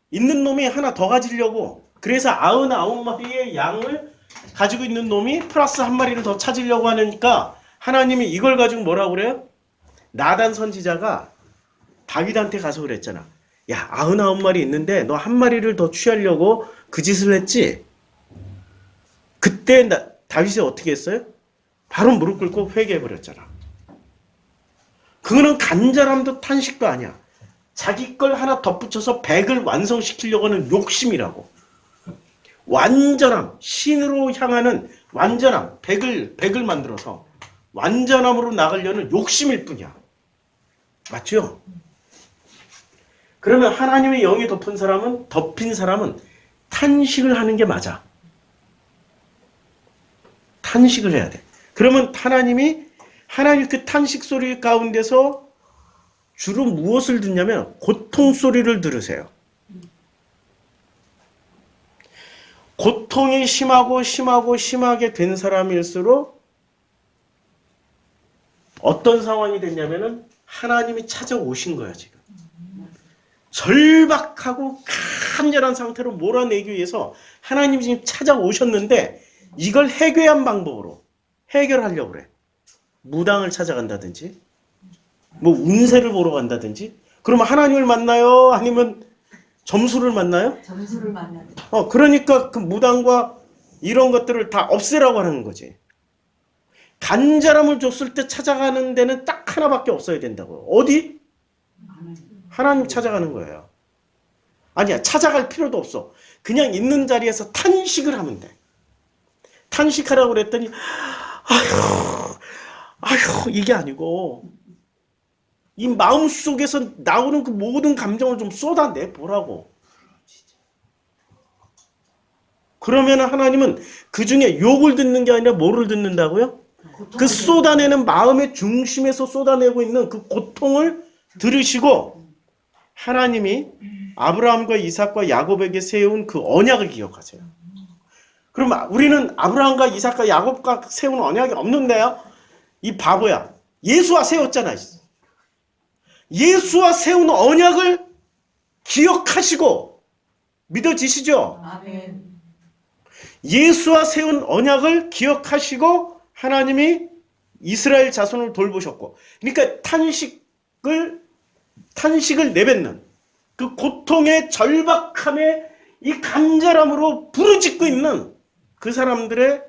있는 놈이 하나 더 가지려고. 그래서 99마리의 양을 가지고 있는 놈이 플러스 한 마리를 더 찾으려고 하니까 하나님이 이걸 가지고 뭐라고 그래요? 나단 선지자가 다윗한테 가서 그랬잖아. 야, 99마리 있는데 너 한 마리를 더 취하려고 그 짓을 했지? 그때 다윗이 어떻게 했어요? 바로 무릎 꿇고 회개해버렸잖아. 그거는 간절함도 탄식도 아니야. 자기 걸 하나 덧붙여서 100을 완성시키려고 하는 욕심이라고. 완전함, 신으로 향하는 완전함, 100을 만들어서 완전함으로 나가려는 욕심일 뿐이야. 맞죠? 그러면 하나님의 영이 덮인 사람은 탄식을 하는 게 맞아. 탄식을 해야 돼. 그러면 하나님 그 탄식 소리 가운데서 주로 무엇을 듣냐면 고통 소리를 들으세요. 고통이 심하게 된 사람일수록 어떤 상황이 됐냐면은 하나님이 찾아오신 거야, 지금. 절박하고 간절한 상태로 몰아내기 위해서 하나님이 지금 찾아오셨는데 이걸 해결한 방법으로 해결하려고 그래. 무당을 찾아간다든지 뭐 운세를 보러 간다든지. 그러면 하나님을 만나요? 아니면 점수를 만나요? 점수를 만나는. 그러니까 그 무당과 이런 것들을 다 없애라고 하는 거지. 간절함을 줬을 때 찾아가는 데는 딱 하나밖에 없어야 된다고. 어디? 하나님 찾아가는 거예요. 아니야, 찾아갈 필요도 없어. 그냥 있는 자리에서 탄식을 하면 돼. 탄식하라고 그랬더니 아휴 이게 아니고 이 마음속에서 나오는 그 모든 감정을 좀 쏟아내 보라고. 그러면 하나님은 그 중에 욕을 듣는 게 아니라 뭐를 듣는다고요? 그 쏟아내는 마음의 중심에서 쏟아내고 있는 그 고통을 들으시고 하나님이 아브라함과 이삭과 야곱에게 세운 그 언약을 기억하세요. 그럼 우리는 아브라함과 이삭과 야곱과 세운 언약이 없는데요? 이 바보야. 예수와 세웠잖아. 예수와 세운 언약을 기억하시고 믿어지시죠? 아멘. 예수와 세운 언약을 기억하시고 하나님이 이스라엘 자손을 돌보셨고, 그러니까 탄식을 탄식을 내뱉는 그 고통의 절박함에 이 간절함으로 부르짖고 있는 그 사람들을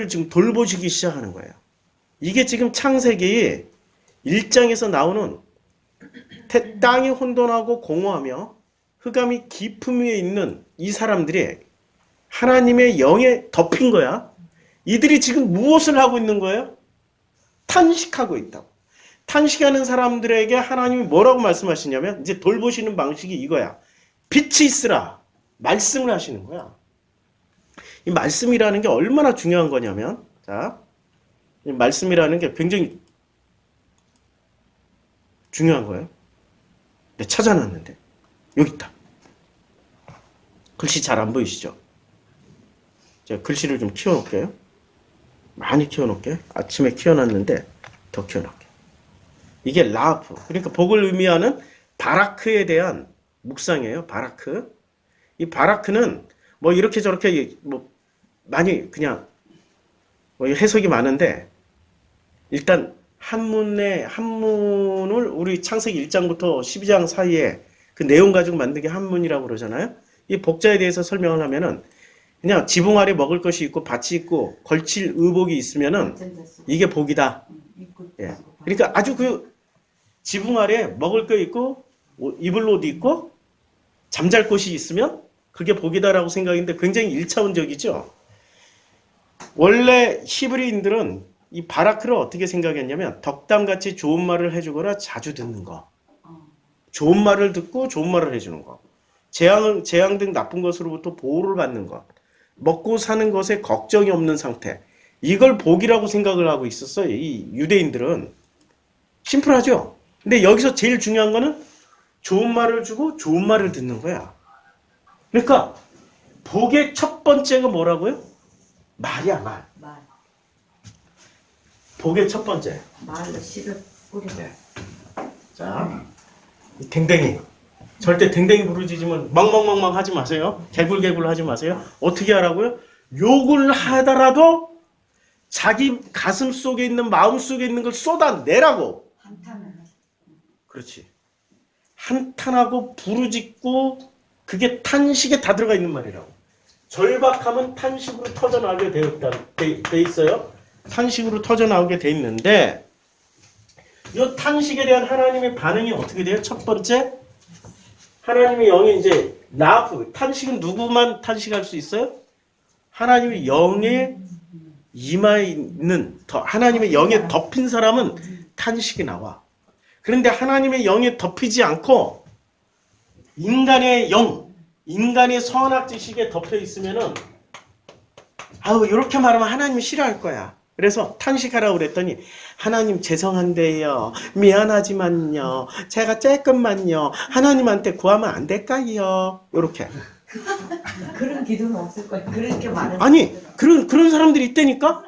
지금 돌보시기 시작하는 거예요. 이게 지금 창세기 1장에서 나오는 땅이 혼돈하고 공허하며 흑암이 깊음 위에 있는 이 사람들이 하나님의 영에 덮인 거야. 이들이 지금 무엇을 하고 있는 거예요? 탄식하고 있다고. 탄식하는 사람들에게 하나님이 뭐라고 말씀하시냐면 이제 돌보시는 방식이 이거야. 빛이 있으라. 말씀을 하시는 거야. 이 말씀이라는 게 얼마나 중요한 거냐면, 자, 이 말씀이라는 게 굉장히 중요한 거예요. 내가 찾아놨는데 여기 있다. 글씨 잘 안 보이시죠? 제가 글씨를 좀 키워놓을게요. 많이 키워놓을게요. 아침에 키워놨는데 더 키워놓을게요. 이게 라프, 그러니까 복을 의미하는 바라크에 대한 묵상이에요. 바라크. 이 바라크는 뭐 이렇게 저렇게 뭐 많이 그냥 뭐 해석이 많은데 일단 한문을 우리 창세기 1장부터 12장 사이에 그 내용 가지고 만든 게 한문이라고 그러잖아요. 이 복자에 대해서 설명을 하면은 그냥 지붕 아래 먹을 것이 있고 밭이 있고 걸칠 의복이 있으면은 이게 복이다. 예. 그러니까 아주 그 지붕 아래 먹을 거 있고 입을 옷 있고 잠잘 곳이 있으면 그게 복이다라고 생각했는데 굉장히 1차원적이죠. 원래 히브리인들은 이 바라크를 어떻게 생각했냐면 덕담같이 좋은 말을 해주거나 자주 듣는 거. 좋은 말을 듣고 좋은 말을 해주는 거. 재앙 등 나쁜 것으로부터 보호를 받는 것. 먹고 사는 것에 걱정이 없는 상태. 이걸 복이라고 생각을 하고 있었어요. 이 유대인들은. 심플하죠? 근데 여기서 제일 중요한 거는 좋은 말을 주고 좋은 말을 듣는 거야. 그러니까 복의 첫 번째가 뭐라고요? 말이야, 말. 복의 첫 번째. 말로 씨를 뿌려. 네. 자, 이 댕댕이. 절대 댕댕이 부르짖으면 멍멍멍멍 하지 마세요. 개굴개굴 하지 마세요. 어떻게 하라고요? 욕을 하더라도 자기 가슴 속에 있는 마음 속에 있는 걸 쏟아내라고. 한탄을. 그렇지. 한탄하고 부르짖고 그게 탄식에 다 들어가 있는 말이라고. 절박함은 탄식으로 터져나오게 돼 있어요. 탄식으로 터져나오게 돼 있는데 이 탄식에 대한 하나님의 반응이 어떻게 돼요? 첫 번째, 하나님의 영이 이제 라프, 탄식은 누구만 탄식할 수 있어요? 하나님의 영의 이마에 있는 하나님의 영에 덮인 사람은 탄식이 나와. 그런데 하나님의 영에 덮이지 않고 인간의 영, 인간의 선악 지식에 덮여 있으면은 이렇게 말하면 하나님이 싫어할 거야. 그래서 탄식하라고 그랬더니 하나님 죄송한데요. 미안하지만요. 제가 조금만요. 하나님한테 구하면 안 될까요? 이렇게. 그런 기도는 없을 거야. 그렇게 말하는. 아니 그런 사람들이 있다니까.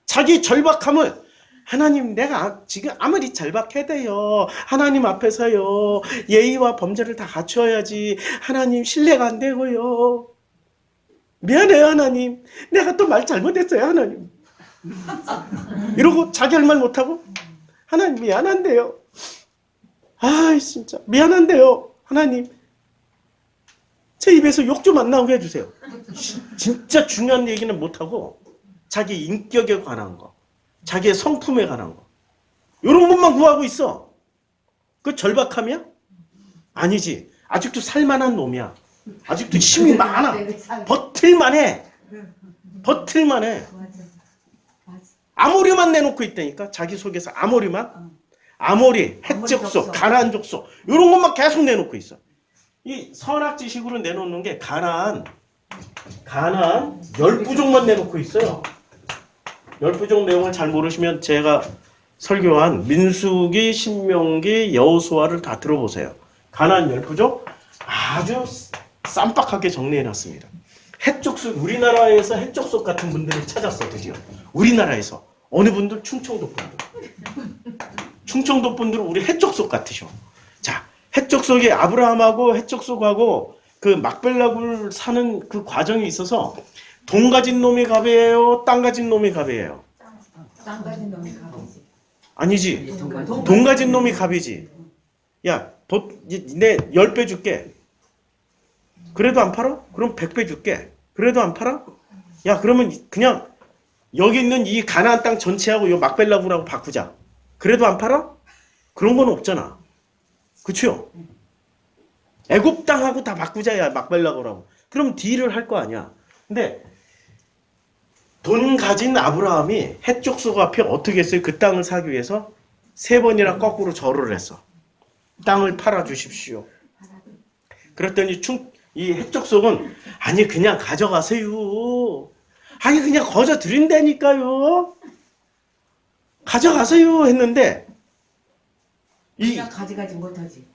자기 절박함을 하나님 내가 지금 아무리 절박해도요. 하나님 앞에서요. 예의와 범죄를 다 갖춰야지. 하나님 신뢰가 안 되고요. 미안해요 하나님. 내가 또 말 잘못했어요 하나님. 이러고 자기 할 말 못하고 하나님 미안한데요. 진짜 미안한데요. 하나님 제 입에서 욕 좀 안 나오게 해주세요. 진짜 중요한 얘기는 못하고 자기 인격에 관한 거, 자기의 성품에 관한 거 이런 것만 구하고 있어. 그 절박함이야? 아니지. 아직도 살만한 놈이야. 아직도 힘이 많아. 버틸만해. 아모리만 내놓고 있다니까. 자기 속에서 아모리, 핵적소, 가나안 족속 이런 것만 계속 내놓고 있어. 이 선악지식으로 내놓는 게 가나안 10부족만 내놓고 있어요. 10부족 내용을 잘 모르시면 제가 설교한 민수기, 신명기, 여호수아를 다 들어보세요. 가나안 10부족 아주 쌈박하게 정리해놨습니다. 핵족속, 우리나라에서 핵족속 같은 분들을 찾았어. 드디어 우리나라에서 어느 분들? 충청도 분들은 우리 핵족속 같으셔. 자, 핵족속이 아브라함하고 핵족속하고 그 막벨락을 사는 그 과정이 있어서 돈 가진 놈이 갑이에요? 땅 가진 놈이 갑이에요? 땅 가진 놈이 가지. 아니지. 돈 가진 놈이 갑이지. 야, 내 10배 줄게. 그래도 안 팔아? 그럼 100배 줄게. 그래도 안 팔아? 야, 그러면 그냥 여기 있는 이 가나안 땅 전체하고 요 막벨라군하고 바꾸자. 그래도 안 팔아? 그런 건 없잖아. 그쵸? 애굽 땅하고 다 바꾸자, 야, 막벨라군하고. 그럼 딜을 할 거 아니야. 근데 돈 가진 아브라함이 해족속 앞에 어떻게 했어요? 그 땅을 사기 위해서 3번이나 거꾸로 절을 했어. 땅을 팔아 주십시오. 그랬더니 이 해족속은 아니 그냥 가져가세요. 아니 그냥 거저 드린다니까요. 가져가세요 했는데 그냥 가져가지 못하지.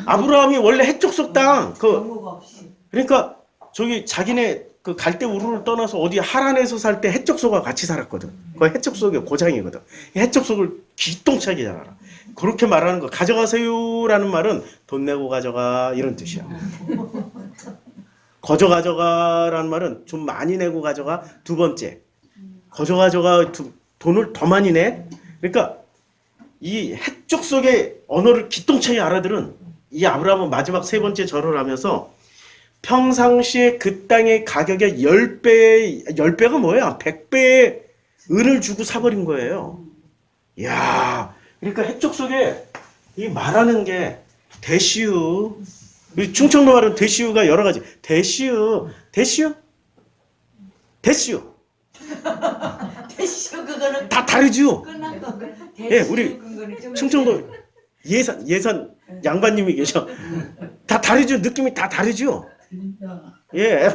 아브라함이 원래 해족속 땅 경우가 없이. 그러니까 저기 자기네 그 갈대 우르를 떠나서 어디 하란에서 살 때 해적소가 같이 살았거든. 그 해적소의 고장이거든. 해적소를 기똥차게 잘 알아. 그렇게 말하는 거 가져가세요라는 말은 돈 내고 가져가 이런 뜻이야. 거저 가져가라는 말은 좀 많이 내고 가져가 두 번째. 거저 가져가 돈을 더 많이 내. 그러니까 이 해적속의 언어를 기똥차게 알아들은 이 아브라함은 마지막 3번째 절을 하면서 평상시에 그 땅의 가격의 10배가 뭐야? 100배의 은을 주고 사버린 거예요. 이야, 그러니까 해적 속에 이 말하는 게 대시우. 충청도 말은 대시우가 여러 가지. 대시우. 대시오 그거는 다 다르죠? 끝난 거. 예, 우리 충청도 예산 양반님이 계셔. 다 다르죠? 느낌이 다 다르죠? 예,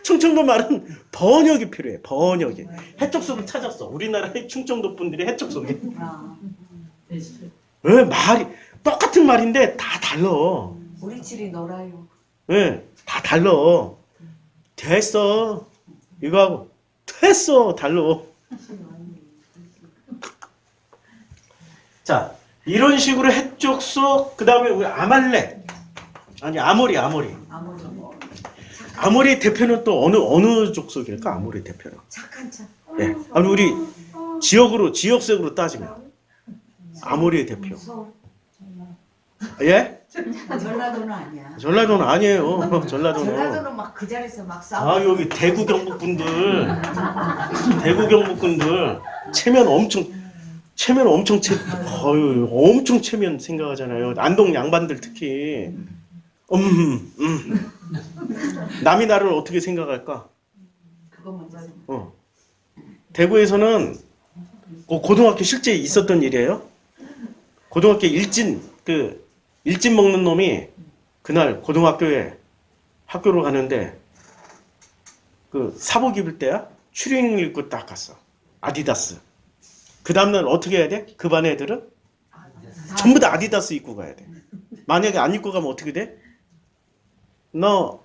충청도 말은 번역이 필요해. 번역이. 해적속을 찾았어. 우리나라의 충청도 분들이 해적속이. 예, 말이 똑같은 말인데 다 달라. 우리 칠이 놀아요. 예, 다 달라. 됐어. 이거하고 됐어. 달라. 자, 이런 식으로 해적속, 그 다음에 우리 아말렉. 아니, 아모리. 아모리 대표는 또 어느 족속일까? 아모리 대표는. 착한 척. 예. 아니, 우리 지역색으로 따지면. 아모리의 대표. 예? 전라도는 아니야. 전라도는 아니에요. 전라도는. 전라도는 막 그 자리에서 막 싸워. 아, 여기 대구 경북분들. 대구 경북분들. 체면 엄청 체면 생각하잖아요. 안동 양반들 특히. 남이 나를 어떻게 생각할까? 그것만 잘. 대구에서는 고등학교 실제 있었던 일이에요. 고등학교 일진 먹는 놈이 그날 고등학교에 학교로 가는데 그 사복 입을 때야 추리닝을 입고 딱 갔어. 아디다스. 그 다음날 어떻게 해야 돼? 그 반 애들은 전부 다 아디다스 입고 가야 돼. 만약에 안 입고 가면 어떻게 돼? 너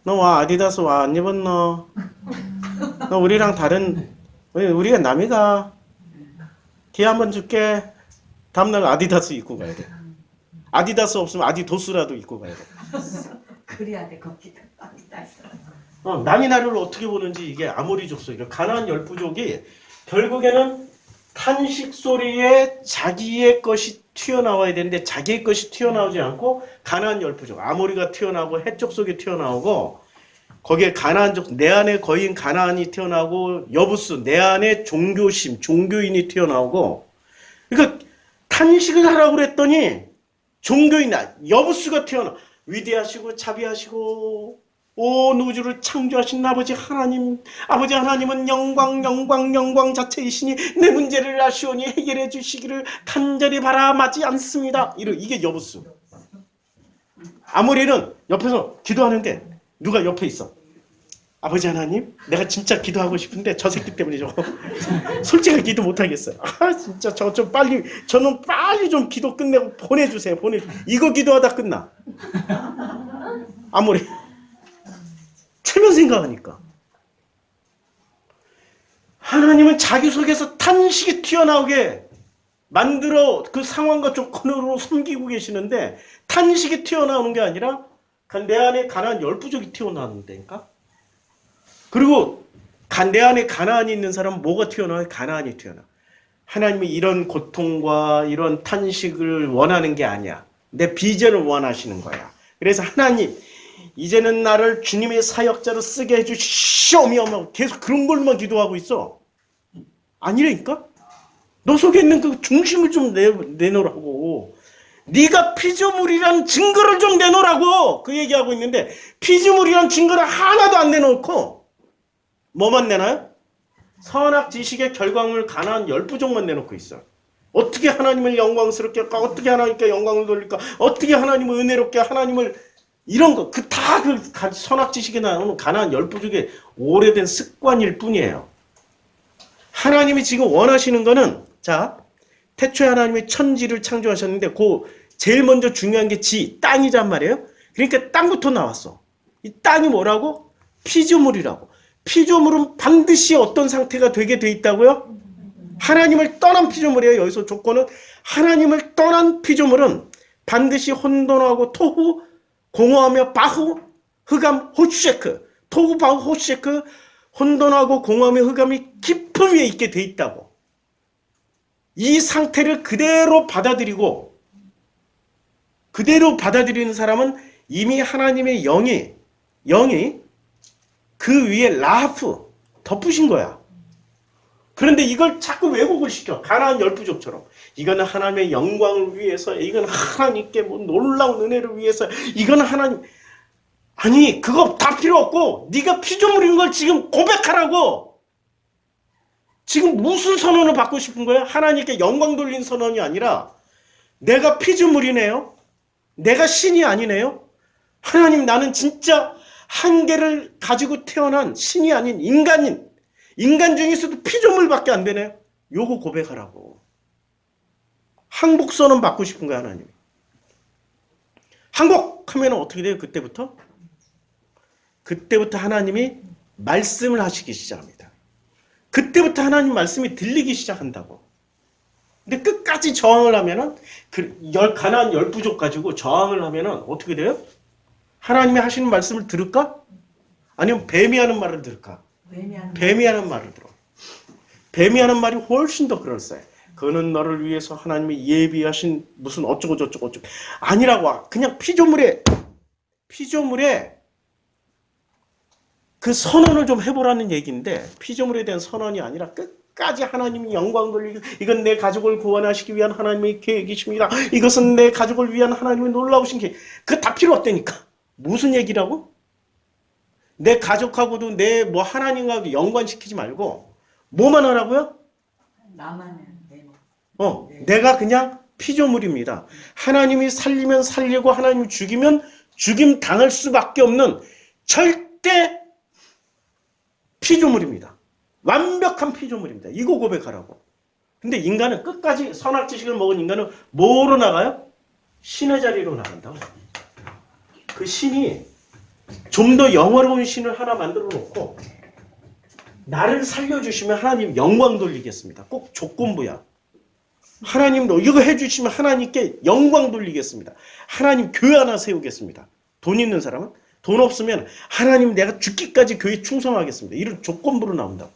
와 아디다스 와 안 입었노? 너 우리랑 다른 우리가 남이가 기회 한번 줄게. 다음날 아디다스 입고 가야 돼. 아디다스 없으면 아디도스라도 입고 가야 돼. 그래야 돼 거기다 아디다스. 남이 나를 어떻게 보는지 이게 아모리 족속이에요. 가나안 열부족이 결국에는 탄식 소리에 자기의 것이 튀어나와야 되는데 자기의 것이 튀어나오지 않고 가나안 열부족, 아모리가 튀어나오고 해족 속에 튀어나오고 거기에 가나안족, 내 안에 거인 가나안이 튀어나오고 여부수, 내 안에 종교심, 종교인이 튀어나오고 그러니까 탄식을 하라고 그랬더니 종교인, 여부수가 튀어나와. 위대하시고 자비하시고 온 우주를 창조하신 아버지 하나님, 아버지 하나님은 영광 자체이시니 내 문제를 아시오니 해결해 주시기를 간절히 바라마지 않습니다. 이게 여부수. 아모리는 옆에서 기도하는데 누가 옆에 있어. 아버지 하나님, 내가 진짜 기도하고 싶은데 저 새끼 때문에 저거 솔직하게 기도 못하겠어요. 진짜 저는 빨리 좀 기도 끝내고 보내주세요. 이거 기도하다 끝나. 아모리. 체면 생각하니까. 하나님은 자기 속에서 탄식이 튀어나오게 만들어 그 상황과 조건으로 섬기고 계시는데 탄식이 튀어나오는 게 아니라 내 안에 가나안 열부족이 튀어나오는다니까. 그리고 내 안에 가나안이 있는 사람은 뭐가 튀어나와요? 가나안이 튀어나와. 하나님이 이런 고통과 이런 탄식을 원하는 게 아니야. 내 비전을 원하시는 거야. 그래서 하나님, 이제는 나를 주님의 사역자로 쓰게 해주시오며 계속 그런 걸만 기도하고 있어. 아니라니까? 너 속에 있는 그 중심을 좀 내놓으라고. 네가 피조물이란 증거를 좀 내놓으라고 그 얘기하고 있는데, 피조물이란 증거를 하나도 안 내놓고 뭐만 내놔요? 선악 지식의 결과물 가나안 10부족만 내놓고 있어. 어떻게 하나님을 영광스럽게 할까? 어떻게 하나님께 영광을 돌릴까? 어떻게 하나님을 은혜롭게 하나님을 이런 거 그 다 그 선악 지식에 나오는 가나안 10부족의 오래된 습관일 뿐이에요. 하나님이 지금 원하시는 거는, 자, 태초에 하나님이 천지를 창조하셨는데 그 제일 먼저 중요한 게 땅이란 말이에요. 그러니까 땅부터 나왔어. 이 땅이 뭐라고? 피조물이라고. 피조물은 반드시 어떤 상태가 되게 돼 있다고요? 하나님을 떠난 피조물이에요. 여기서 조건은 하나님을 떠난 피조물은 반드시 혼돈하고 토후, 공허하며 바후, 흑암, 호쉐크. 토후, 바후, 호쉐크, 혼돈하고 공허하며 흑암이 깊음 위에 있게 돼 있다고. 이 상태를 그대로 받아들이고, 그대로 받아들이는 사람은 이미 하나님의 영이 그 위에 라하프 덮으신 거야. 그런데 이걸 자꾸 왜곡을 시켜. 가나안 10부족처럼. 이거는 하나님의 영광을 위해서, 이건 하나님께 뭐 놀라운 은혜를 위해서, 이건 하나님. 아니, 그거 다 필요 없고 네가 피조물인 걸 지금 고백하라고. 지금 무슨 선언을 받고 싶은 거야? 하나님께 영광 돌린 선언이 아니라 내가 피조물이네요. 내가 신이 아니네요. 하나님, 나는 진짜 한계를 가지고 태어난 신이 아닌 인간 중에서도 피조물밖에 안 되네요. 요거 고백하라고. 항복선언 받고 싶은 거야, 하나님. 항복하면 어떻게 돼요? 그때부터 하나님이 말씀을 하시기 시작합니다. 그때부터 하나님 말씀이 들리기 시작한다고. 근데 끝까지 저항을 하면은, 가나안 10부족 가지고 저항을 하면은 어떻게 돼요? 하나님이 하시는 말씀을 들을까? 아니면 뱀이 하는 말을 들을까? 뱀이 하는 말을 들어. 뱀이 하는 말이 훨씬 더 그럴싸해. 그는 너를 위해서 하나님이 예비하신 무슨 어쩌고 저쩌고 아니라고. 그냥 피조물의 그 선언을 좀 해보라는 얘기인데, 피조물에 대한 선언이 아니라 끝까지 하나님이 영광 돌리고, 이건 내 가족을 구원하시기 위한 하나님의 계획이십니다. 이것은 내 가족을 위한 하나님의 놀라우신 계획. 그거 다 필요 없다니까. 무슨 얘기라고? 내 가족하고도 내 뭐 하나님하고 연관시키지 말고 뭐만 하라고요? 내가 그냥 피조물입니다. 하나님이 살리면 살리고 하나님이 죽이면 죽임 당할 수밖에 없는 절대 피조물입니다. 완벽한 피조물입니다. 이거 고백하라고. 근데 인간은 끝까지 선악지식을 먹은 인간은 뭐로 나가요? 신의 자리로 나간다고. 그 신이 좀 더 영화로운 신을 하나 만들어 놓고, 나를 살려주시면 하나님 영광 돌리겠습니다. 꼭 조건부야. 하나님도 이거 해주시면 하나님께 영광 돌리겠습니다. 하나님 교회 하나 세우겠습니다. 돈 있는 사람은? 돈 없으면 하나님 내가 죽기까지 교회 충성하겠습니다. 이런 조건부로 나온다고.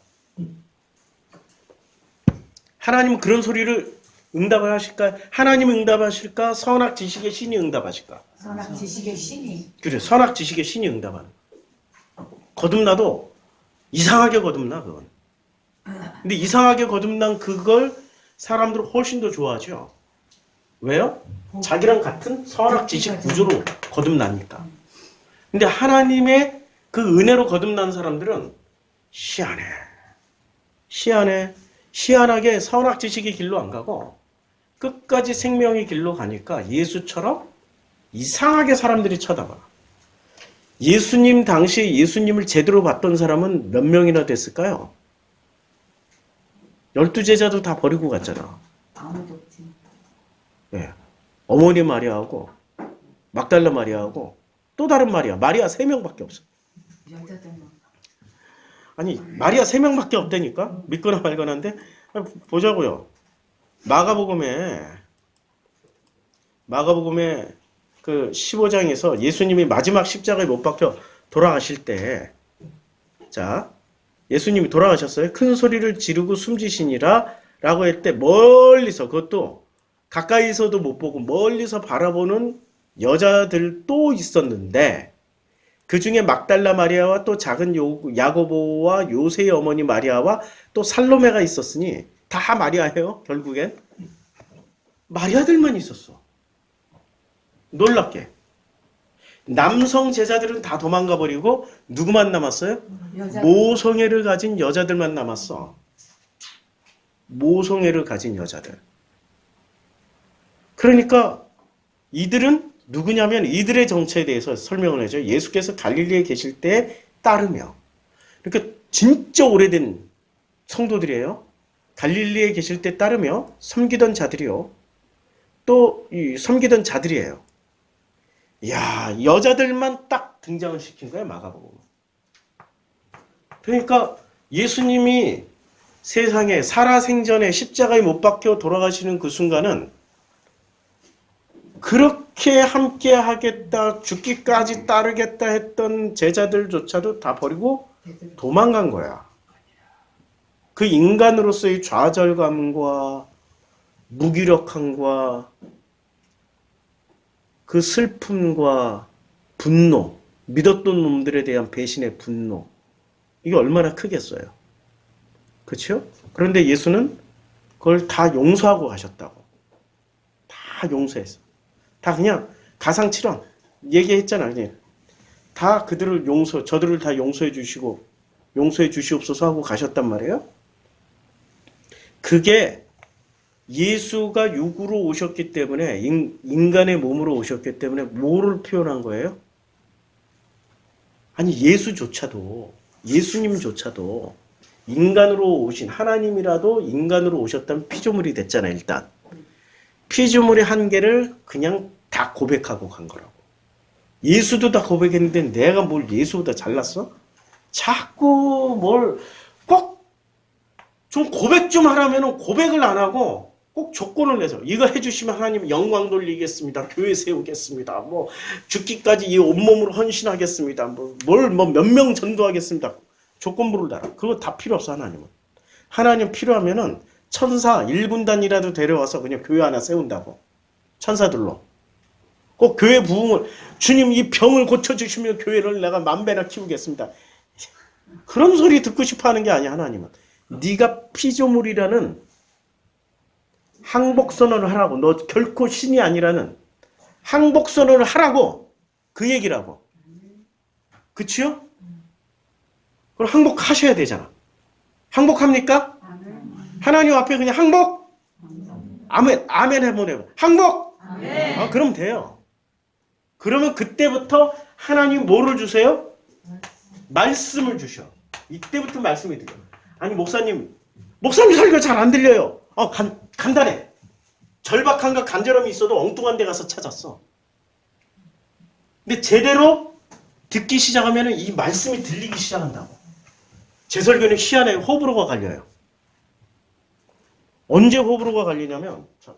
하나님은 그런 소리를 응답을 하실까? 하나님이 응답하실까? 선악 지식의 신이 응답하실까? 선악 지식의 신이. 그래, 선악 지식의 신이 응답하는. 거듭나도 이상하게 거듭나, 그건. 근데 이상하게 거듭난 그걸 사람들은 훨씬 더 좋아하죠. 왜요? 자기랑 같은 선악 지식 구조로 거듭나니까. 근데 하나님의 그 은혜로 거듭난 사람들은 희한하게 선악 지식의 길로 안 가고 끝까지 생명의 길로 가니까 예수처럼 이상하게 사람들이 쳐다봐. 예수님 당시에 예수님을 제대로 봤던 사람은 몇 명이나 됐을까요? 12제자도 다 버리고 갔잖아. 아무도 없지. 네. 어머니 마리아하고 막달라 마리아하고 또 다른 마리아 3명밖에 없어. 여자들만. 아니, 마리아 3명밖에 없다니까? 믿거나 말거나인데, 보자고요. 마가복음에 그 15장에서 예수님이 마지막 십자가에 못 박혀 돌아가실 때, 자, 예수님이 돌아가셨어요. 큰 소리를 지르고 숨지시니라 라고 할 때 멀리서, 그것도 가까이서도 못 보고 멀리서 바라보는 여자들도 있었는데, 그 중에 막달라 마리아와 또 작은 야고보와 요새의 어머니 마리아와 또 살로메가 있었으니 다 마리아예요. 결국엔 마리아들만 있었어. 놀랍게 남성 제자들은 다 도망가 버리고 누구만 남았어요? 여자 모성애를 가진 여자들만 남았어. 모성애를 가진 여자들. 그러니까 이들은 누구냐면 이들의 정체에 대해서 설명을 해줘요. 예수께서 갈릴리에 계실 때 따르며. 그러니까 진짜 오래된 성도들이에요. 갈릴리에 계실 때 따르며 섬기던 자들이요. 또 이 섬기던 자들이에요. 이야, 여자들만 딱 등장을 시킨 거야, 마가복음. 그러니까 예수님이 세상에 살아생전에 십자가에 못 박혀 돌아가시는 그 순간은 그렇게 함께 하겠다, 죽기까지 따르겠다 했던 제자들조차도 다 버리고 도망간 거야. 그 인간으로서의 좌절감과 무기력함과 그 슬픔과 분노, 믿었던 놈들에 대한 배신의 분노, 이게 얼마나 크겠어요. 그렇죠? 그런데 예수는 그걸 다 용서하고 가셨다고. 다 용서했어. 다 그냥 가상칠언 얘기했잖아. 그냥. 다 그들을 저들을 다 용서해 주시고 용서해 주시옵소서 하고 가셨단 말이에요. 그게 예수가 육으로 오셨기 때문에 인간의 몸으로 오셨기 때문에 뭐를 표현한 거예요? 아니 예수님조차도 인간으로 오신 하나님이라도 인간으로 오셨다면 피조물이 됐잖아요. 일단 피조물의 한계를 그냥 다 고백하고 간 거라고. 예수도 다 고백했는데 내가 뭘 예수보다 잘났어? 자꾸 뭘 꼭 좀 고백 좀 하라면 고백을 안 하고 꼭 조건을 내서 이거 해주시면 하나님 영광 돌리겠습니다. 교회 세우겠습니다. 뭐 죽기까지 이 온몸으로 헌신하겠습니다. 몇 명 전도하겠습니다. 조건부를 달아. 그거 다 필요 없어 하나님은. 하나님 필요하면은 천사 1군단이라도 데려와서 그냥 교회 하나 세운다고. 천사들로. 꼭 교회 부흥을 주님 이 병을 고쳐주시면 교회를 내가 만배나 키우겠습니다. 그런 소리 듣고 싶어 하는 게 아니야 하나님은. 네가 피조물이라는 항복선언을 하라고. 너 결코 신이 아니라는 항복선언을 하라고. 그 얘기라고. 그치요? 그럼 항복하셔야 되잖아. 항복합니까? 하나님 앞에 그냥 항복? 아멘, 아멘 한번 해봐. 항복! 아, 그럼 돼요. 그러면 그때부터 하나님 뭐를 주세요? 말씀을 주셔. 이때부터 말씀이 들려. 아니 목사님 설교 잘 안 들려요. 간단해. 절박함과 간절함이 있어도 엉뚱한 데 가서 찾았어. 근데 제대로 듣기 시작하면 이 말씀이 들리기 시작한다고. 제 설교는 희한해요. 호불호가 갈려요. 언제 호불호가 갈리냐면 참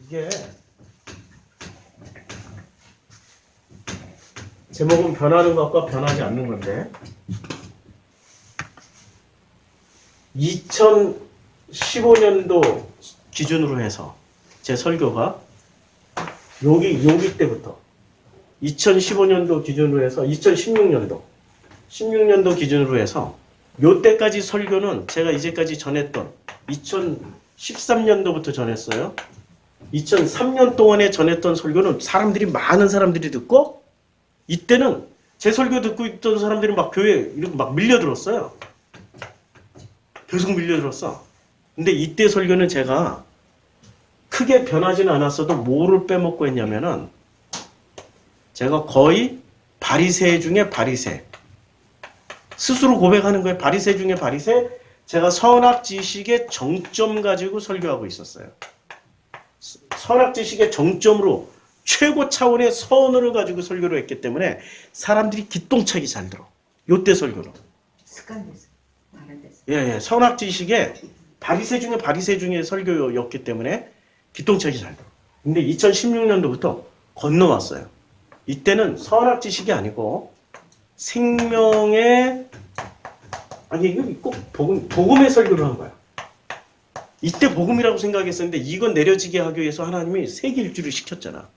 이게 제목은 변하는 것과 변하지 않는 건데 2015년도 기준으로 해서 제 설교가 여기 때부터 2015년도 기준으로 해서 2016년도 기준으로 해서 요때까지 설교는 제가 이제까지 전했던 2013년도부터 전했어요. 2003년 동안에 전했던 설교는 많은 사람들이 듣고 이때는 제 설교 듣고 있던 사람들이 막 교회 이렇게 막 밀려들었어요. 계속 밀려들었어. 근데 이때 설교는 제가 크게 변하지는 않았어도 뭐를 빼먹고 했냐면은 제가 거의 바리새 중에 바리새. 스스로 고백하는 거예요. 바리새 중에 바리새. 제가 선악지식의 정점 가지고 설교하고 있었어요. 선악지식의 정점으로 최고 차원의 선을 가지고 설교를 했기 때문에 사람들이 기똥차게 잘 들어. 요때 설교로. 습관됐어. 다른 데서. 예. 선악지식의 바리새 중에 설교였기 때문에 기똥차게 잘 들어. 근데 2016년도부터 건너왔어요. 이때는 선악지식이 아니고 생명의 이거 꼭 복음의 설교를 한 거야. 이때 복음이라고 생각했었는데 이건 내려지게 하기 위해서 하나님이 세길주를 시켰잖아.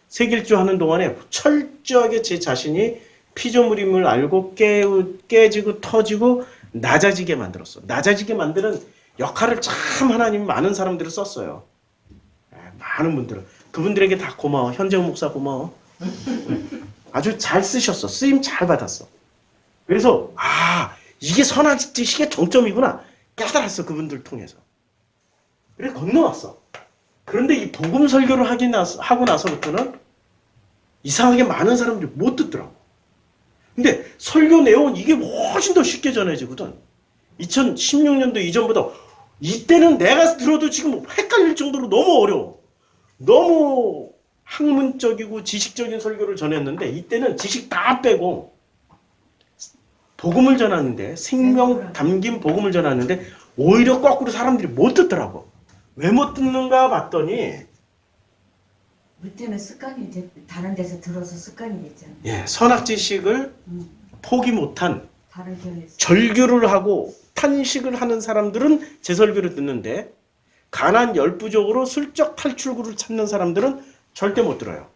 세길주 하는 동안에 철저하게 제 자신이 피조물임을 알고 깨지고 터지고 낮아지게 만들었어. 낮아지게 만드는 역할을 참 하나님이 많은 사람들을 썼어요. 많은 분들은. 그분들에게 다 고마워. 현재훈 목사 고마워. 아주 잘 쓰셨어. 쓰임 잘 받았어. 그래서 이게 선한 지식의 정점이구나 깨달았어. 그분들 통해서. 그래 건너왔어. 그런데 이 복음 설교를 하고 나서부터는 이상하게 많은 사람들이 못 듣더라고. 근데 설교 내용은 이게 훨씬 더 쉽게 전해지거든. 2016년도 이전보다 이때는 내가 들어도 지금 헷갈릴 정도로 너무 어려워. 너무 학문적이고 지식적인 설교를 전했는데 이때는 지식 다 빼고 복음을 전하는데 생명 담긴 복음을 전하는데 오히려 거꾸로 사람들이 못 듣더라고. 왜 못 듣는가 봤더니 그때는 다른 데서 들어서 습관이 됐잖아. 선악 지식을 포기 못한 다른 교회에서. 절규를 하고 탄식을 하는 사람들은 제 설교를 듣는데 가난 열부족으로 슬쩍 탈출구를 찾는 사람들은 절대 못 들어요.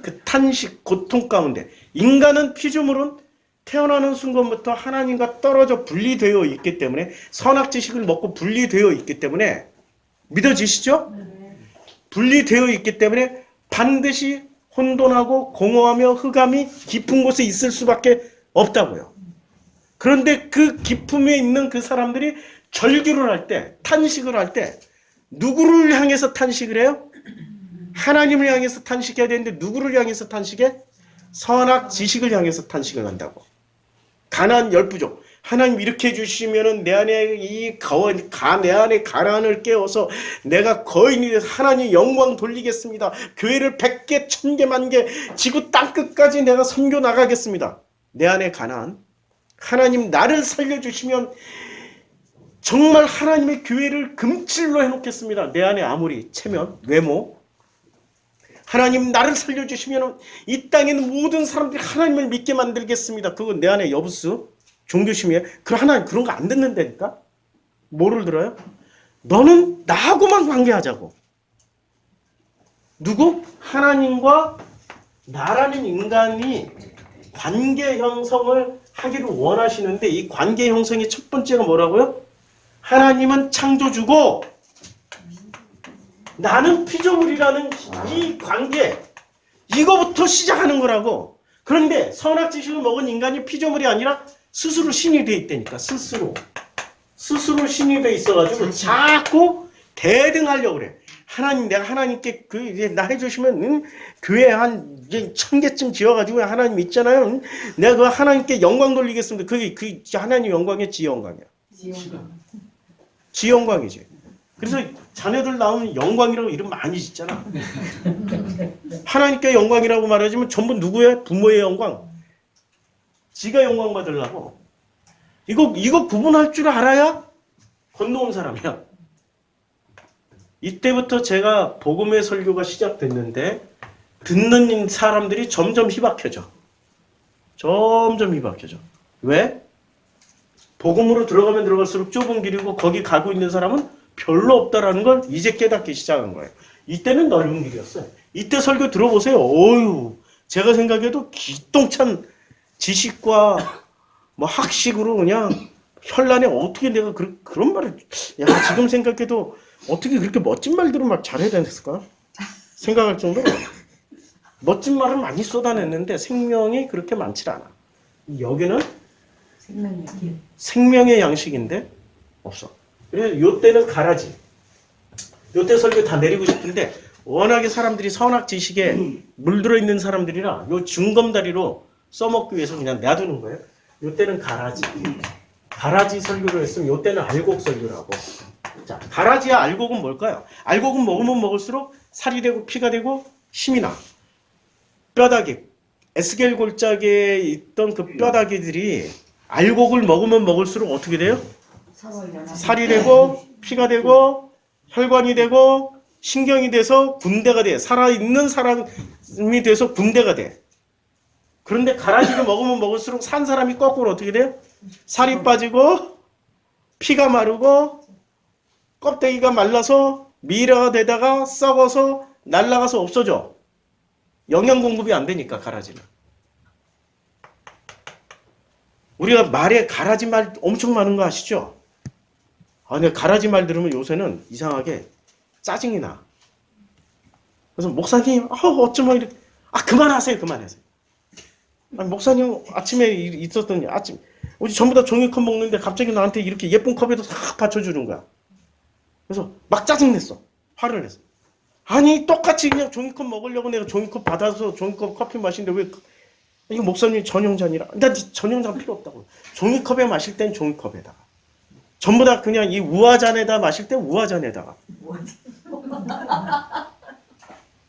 그 탄식, 고통 가운데 인간은 피조물은 태어나는 순간부터 하나님과 떨어져 분리되어 있기 때문에 선악 지식을 먹고 분리되어 있기 때문에 믿어지시죠? 분리되어 있기 때문에 반드시 혼돈하고 공허하며 흑암이 깊은 곳에 있을 수밖에 없다고요. 그런데 그 깊음에 있는 그 사람들이 절규를 할 때, 탄식을 할 때 누구를 향해서 탄식을 해요? 하나님을 향해서 탄식해야 되는데 누구를 향해서 탄식해? 선악 지식을 향해서 탄식을 한다고. 가난 열부족. 하나님 이렇게 해주시면은 내 안에 내 안에 가난을 깨워서 내가 거인이 돼서 하나님 영광 돌리겠습니다. 교회를 100개, 1000개, 만개 지구 땅끝까지 내가 선교 나가겠습니다. 내 안에 가난. 하나님 나를 살려주시면 정말 하나님의 교회를 금칠로 해놓겠습니다. 내 안에 아무리 체면, 외모. 하나님 나를 살려주시면 이 땅에 있는 모든 사람들이 하나님을 믿게 만들겠습니다. 그건 내 안에 여부수. 종교심이에요. 하나님 그런 거 안 듣는다니까? 뭐를 들어요? 너는 나하고만 관계하자고. 누구? 하나님과 나라는 인간이 관계 형성을 하기를 원하시는데 이 관계 형성의 첫 번째가 뭐라고요? 하나님은 창조주고 나는 피조물이라는 이 관계, 이거부터 시작하는 거라고. 그런데 선악 지식을 먹은 인간이 피조물이 아니라 스스로 신이 돼 있다니까. 스스로 신이 돼 있어가지고 자꾸 대등하려고 그래. 하나님, 내가 하나님께 이제 나 해주시면 교회 한 1000개쯤 지어가지고 하나님 있잖아요. 내가 그 하나님께 영광 돌리겠습니다. 그게 하나님 영광이야, 지 영광이야. 지 영광이지. 그래서 자녀들 나오면 영광이라고 이름 많이 짓잖아. 하나님께 영광이라고 말하지만 전부 누구의? 부모의 영광. 지가 영광 받으려고. 이거 구분할 줄 알아야 건너온 사람이야. 이때부터 제가 복음의 설교가 시작됐는데 듣는 사람들이 점점 희박해져. 점점 희박해져. 왜? 복음으로 들어가면 들어갈수록 좁은 길이고 거기 가고 있는 사람은 별로 없다라는 걸 이제 깨닫기 시작한 거예요. 이때는 넓은 길이었어요. 이때 설교 들어보세요. 어휴, 제가 생각해도 기똥찬 지식과 뭐 학식으로 그냥 현란에 어떻게 내가 그런 말을, 지금 생각해도 어떻게 그렇게 멋진 말들을 막 잘해야 됐을까? 생각할 정도로 멋진 말을 많이 쏟아냈는데 생명이 그렇게 많지 않아. 여기는 생명의 양식인데 없어. 그래서 요때는 가라지. 요때 설교 다 내리고 싶은데 워낙에 사람들이 선악 지식에 물들어 있는 사람들이라 요 중검다리로 써먹기 위해서 그냥 놔두는 거예요. 요때는 가라지. 가라지 설교를 했으면 요때는 알곡 설교라고. 자, 가라지와 알곡은 뭘까요? 알곡은 먹으면 먹을수록 살이 되고 피가 되고 힘이 나. 뼈다귀. 에스겔 골짜기에 있던 그 뼈다귀들이 알곡을 먹으면 먹을수록 어떻게 돼요? 살이 되고 피가 되고 혈관이 되고 신경이 돼서 군대가 돼. 살아있는 사람이 돼서 군대가 돼. 그런데 가라지를 먹으면 먹을수록 산 사람이 거꾸로 어떻게 돼요? 살이 빠지고 피가 마르고 껍데기가 말라서 미라가 되다가 썩어서 날아가서 없어져. 영양 공급이 안 되니까 가라지는. 우리가 말에 가라지 말 엄청 많은 거 아시죠? 근데 가라지 말 들으면 요새는 이상하게 짜증이 나. 그래서 목사님, 어쩌면 이렇게, 그만하세요. 아니, 목사님 아침에 있었더니 우리 전부 다 종이컵 먹는데 갑자기 나한테 이렇게 예쁜 컵에도 싹 받쳐주는 거야. 그래서 막 짜증냈어. 화를 냈어. 아니 똑같이 그냥 종이컵 먹으려고 내가 종이컵 받아서 종이컵 커피 마시는데 왜 이거 목사님 전용잔이라. 나 전용잔 필요 없다고. 종이컵에 마실 땐 종이컵에다가. 전부 다 그냥 이 우화잔에다 마실 땐 우화잔에다가.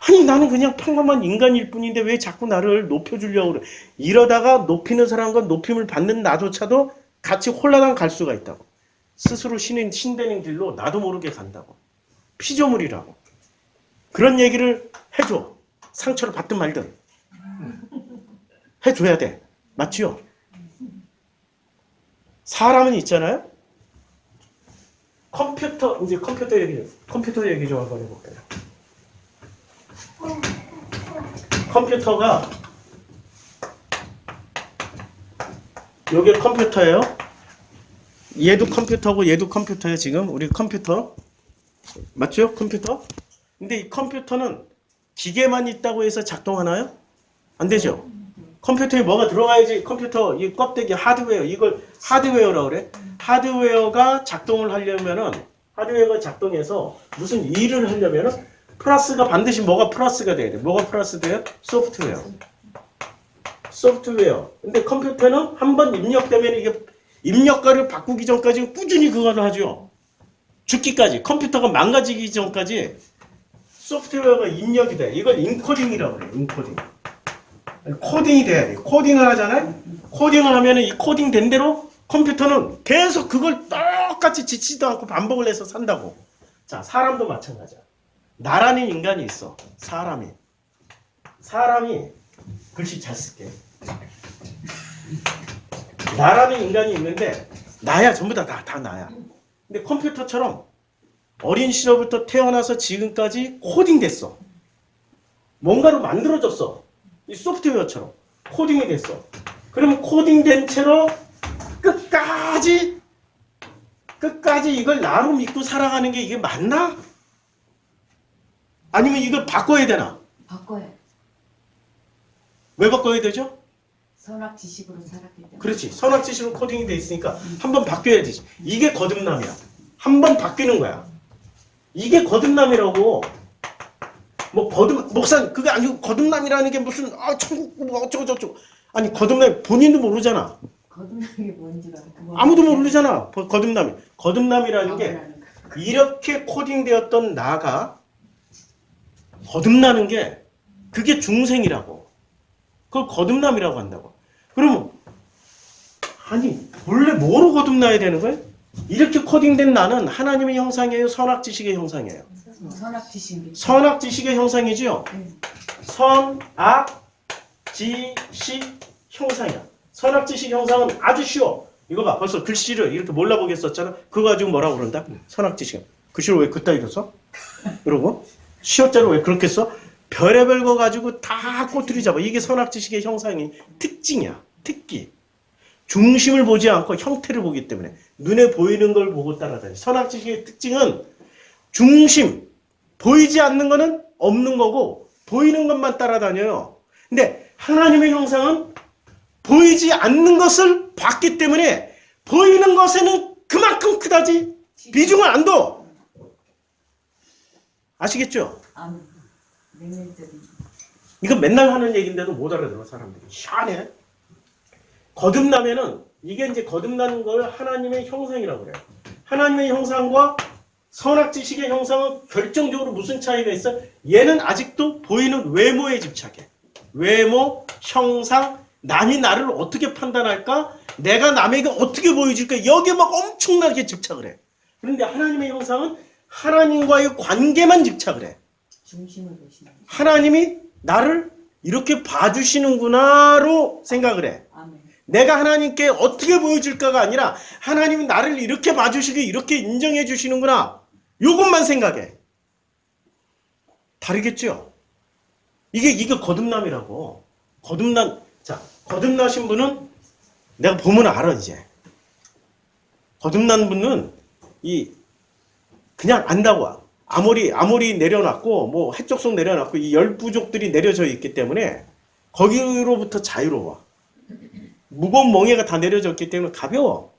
아니 나는 그냥 평범한 인간일 뿐인데 왜 자꾸 나를 높여주려고 그래. 이러다가 높이는 사람과 높임을 받는 나조차도 같이 홀라당 갈 수가 있다고. 스스로 신되는 길로 나도 모르게 간다고. 피조물이라고. 그런 얘기를 해줘. 상처를 받든 말든. 해줘야 돼. 맞지요? 사람은 있잖아요. 컴퓨터 얘기 좀 한번 해볼게요. 컴퓨터가 요게 컴퓨터예요. 얘도 컴퓨터고 얘도 컴퓨터예요. 지금 우리 컴퓨터 맞죠? 컴퓨터? 근데 이 컴퓨터는 기계만 있다고 해서 작동하나요? 안 되죠. 컴퓨터에 뭐가 들어가야지. 컴퓨터 이 껍데기 하드웨어, 이걸 하드웨어라고 그래. 하드웨어가 작동을 하려면은, 하드웨어가 작동해서 무슨 일을 하려면은 플러스가 반드시 뭐가 플러스가 돼야 돼. 뭐가 플러스 돼요? 소프트웨어. 소프트웨어. 근데 컴퓨터는 한번 입력되면 이게 입력가를 바꾸기 전까지 꾸준히 그걸 하죠. 죽기까지. 컴퓨터가 망가지기 전까지 소프트웨어가 입력이 돼. 이걸 인코딩이라고 그래요. 인코딩. 코딩이 돼야 돼. 코딩을 하잖아요. 코딩을 하면은 이 코딩 된 대로 컴퓨터는 계속 그걸 똑같이 지치지도 않고 반복을 해서 산다고. 자, 사람도 마찬가지야. 나라는 인간이 있어. 사람이 글씨 잘 쓸게. 나라는 인간이 있는데 나야. 전부 다 나야. 근데 컴퓨터처럼 어린 시절부터 태어나서 지금까지 코딩됐어. 뭔가로 만들어졌어. 이 소프트웨어처럼 코딩이 됐어. 그러면 코딩된 채로 끝까지 이걸 나로 믿고 살아가는 게 이게 맞나? 아니면 이걸 바꿔야 되나? 바꿔요. 왜 바꿔야 되죠? 선악지식으로 살았기 때문에. 그렇지. 선악지식으로 코딩이 돼 있으니까 한번 바뀌어야 되지. 이게 거듭남이야. 한번 바뀌는 거야. 이게 거듭남이라고. 목사님, 그게 아니고 거듭남이라는 게 무슨, 천국, 어쩌고저쩌고. 아니, 거듭남, 본인도 모르잖아. 거듭남이 뭔지가. 아무도 모르잖아. 거듭남이라는 게 이렇게 코딩되었던 나가 거듭나는 게 그게 중생이라고. 그걸 거듭남이라고 한다고. 그러면, 아니, 원래 뭐로 거듭나야 되는 거예요? 이렇게 코딩된 나는 하나님의 형상이에요? 선악지식의 형상이에요? 선악지식. 선악지식의 형상이지요? 선악지식 형상이야. 선악지식 형상은 아주 쉬워. 이거 봐. 벌써 글씨를 이렇게 몰라보게 썼잖아. 그거 가지고 뭐라고 그런다? 선악지식. 글씨를 왜 그따위로 써? 이러고? 시옷자를 왜 그렇게 써? 별의별 거 가지고 다 꼬투리 잡아. 이게 선악지식의 형상이 특징이야. 특기. 중심을 보지 않고 형태를 보기 때문에 눈에 보이는 걸 보고 따라다니. 선악지식의 특징은 중심, 보이지 않는 거는 없는 거고 보이는 것만 따라다녀요. 근데 하나님의 형상은 보이지 않는 것을 봤기 때문에 보이는 것에는 그만큼 크다지 비중을 안 둬. 아시겠죠? 이건 맨날 하는 얘기인데도 못 알아들어 사람들이. 희한해. 거듭나면은 이게 이제 거듭나는 걸 하나님의 형상이라고 그래요. 하나님의 형상과 선악지식의 형상은 결정적으로 무슨 차이가 있어? 얘는 아직도 보이는 외모에 집착해. 외모, 형상, 남이 나를 어떻게 판단할까? 내가 남에게 어떻게 보여줄까? 여기에 막 엄청나게 집착을 해. 그런데 하나님의 형상은 하나님과의 관계만 집착을 해. 중심을 보시는. 하나님이 나를 이렇게 봐주시는구나로 생각을 해. 아멘. 내가 하나님께 어떻게 보여줄까가 아니라 하나님은 나를 이렇게 봐주시고 이렇게 인정해 주시는구나. 요것만 생각해. 다르겠죠? 이게 거듭남이라고. 거듭나신 분은 내가 보면 알아, 이제. 거듭난 분은 그냥 안다고. 아모리 내려놨고, 뭐, 해족속 내려놨고, 이 열부족들이 내려져 있기 때문에 거기로부터 자유로워. 무거운 멍에가 다 내려져 있기 때문에 가벼워.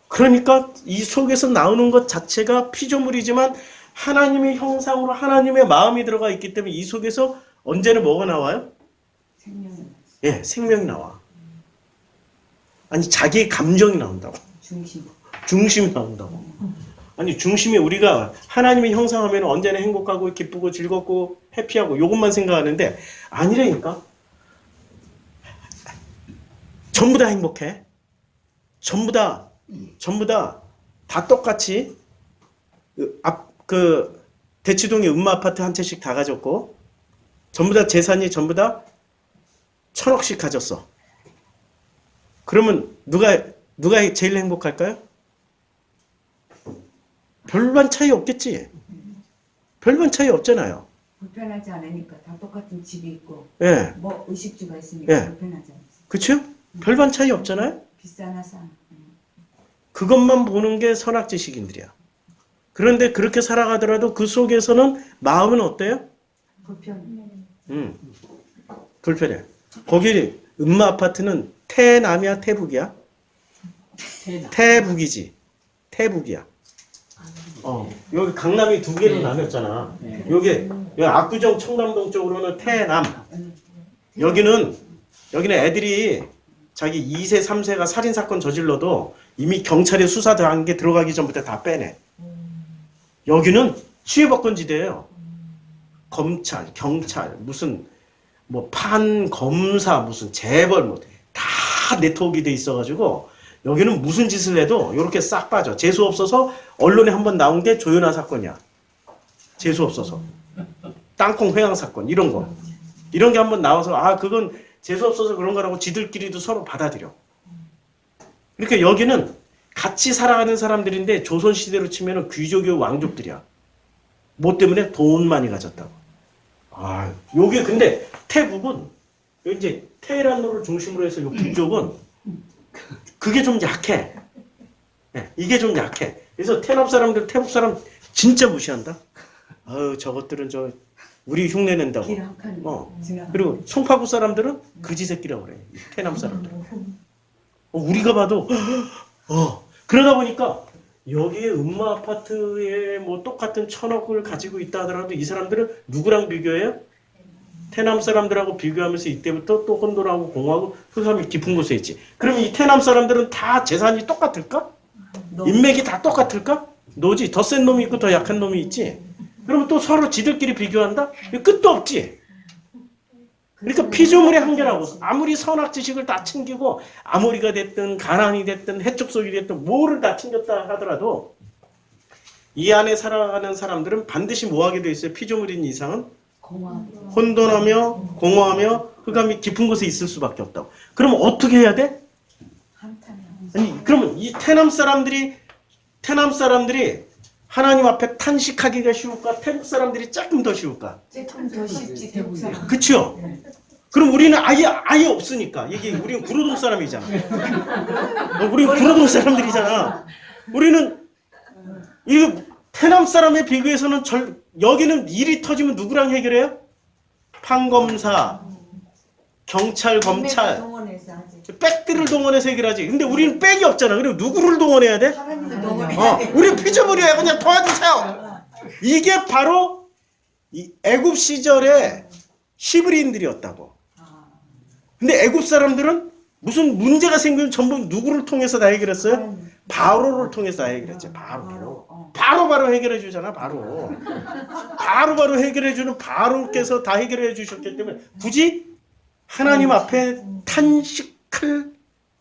그러니까 이 속에서 나오는 것 자체가 피조물이지만 하나님의 형상으로 하나님의 마음이 들어가 있기 때문에 이 속에서 언제나 뭐가 나와요? 생명이 예, 생명이 나와. 아니, 자기의 감정이 나온다고. 중심이 나온다고. 아니, 중심이 우리가 하나님의 형상하면 언제나 행복하고 기쁘고 즐겁고 해피하고 요것만 생각하는데 아니라니까. 전부 다 행복해. 전부 다 똑같이 대치동에 음마 아파트 한 채씩 다 가졌고 전부 다 재산이 전부 다 1,000억씩 가졌어. 그러면 누가 제일 행복할까요? 별반 차이 없겠지. 별반 차이 없잖아요. 불편하지 않으니까 다 똑같은 집이 있고 예. 뭐 의식주가 있으니까 예. 불편하지 않지. 그쵸? 별반 차이 없잖아요. 비싸나 싸. 그것만 보는 게 선악지식인들이야. 그런데 그렇게 살아가더라도 그 속에서는 마음은 어때요? 불편해. 거기 음마 아파트는 태남이야, 태북이야? 태북이지. 태북이야. 여기 강남이 두 개로 나눴잖아. 여기 압구정 청담동 쪽으로는 태남. 여기는 애들이 자기 2세, 3세가 살인사건 저질러도 이미 경찰에 수사 단계 들어가기 전부터 다 빼내. 여기는 치외법권지대예요. 검찰, 경찰, 무슨 뭐 판검사, 무슨 재벌 뭐 다 네트워크가 돼 있어가지고 여기는 무슨 짓을 해도 이렇게 싹 빠져. 재수 없어서 언론에 한번 나온 게 조현아 사건이야. 재수 없어서. 땅콩 회항 사건 이런 거. 이런 게 한번 나와서 그건 재수 없어서 그런 거라고 지들끼리도 서로 받아들여. 그러니까 여기는 같이 살아가는 사람들인데 조선시대로 치면 귀족이고 왕족들이야. 뭐 때문에 돈 많이 가졌다고. 요게 근데 태북은 이제 테헤란로를 중심으로 해서 요 북쪽은 그게 좀 약해. 이게 좀 약해. 그래서 태남 사람들, 태북 사람 진짜 무시한다. 저것들은 우리 흉내 낸다고. 그리고 송파구 사람들은 그지 새끼라고 그래. 태남 사람들. 우리가 봐도 그러다 보니까 여기에 음마 아파트에 뭐 똑같은 1,000억을 가지고 있다 하더라도 이 사람들은 누구랑 비교해요? 태남 사람들하고 비교하면서 이때부터 또 혼돈하고 공허하고 흑암이 깊은 곳에 있지. 그럼 이 태남 사람들은 다 재산이 똑같을까? 인맥이 다 똑같을까? 노지. 더 센 놈이 있고 더 약한 놈이 있지. 그러면 또 서로 지들끼리 비교한다? 끝도 없지. 그러니까 피조물의 한계라고. 아무리 선악지식을 다 챙기고 아모리가 됐든 가난이 됐든 해촉속이 됐든 뭐를 다 챙겼다 하더라도 이 안에 살아가는 사람들은 반드시 뭐 하게 돼 있어요? 피조물인 이상은 혼돈하며 공허하며 흑암이 깊은 곳에 있을 수밖에 없다고. 그럼 어떻게 해야 돼? 아니 그러면 이 태남 사람들이 하나님 앞에 탄식하기가 쉬울까? 태국 사람들이 조금 더 쉬울까? 조금 더 쉽지 태국 사람. 그렇죠? 그럼 우리는 아예 없으니까. 우리는 구로동 사람이잖아. 우리는 구로동 사람들이잖아. 우리는 이 태남 사람에 비교해서는 여기는 일이 터지면 누구랑 해결해요? 판검사, 경찰, 검찰, 백들을 동원해서 해결하지. 근데 우리는 백이 없잖아. 그리고 누구를 동원해야 돼? 우리 피조물이야. 그냥 도와주세요. 이게 바로 이 애굽 시절의 히브리인들이었다고. 근데 애굽 사람들은 무슨 문제가 생기면 전부 누구를 통해서 다 해결했어요? 바로를 통해서 다 해결했지. 바로 해결해 주잖아. 바로 해결해 주는 바로께서 다 해결해 주셨기 때문에 굳이 하나님 앞에 탄식할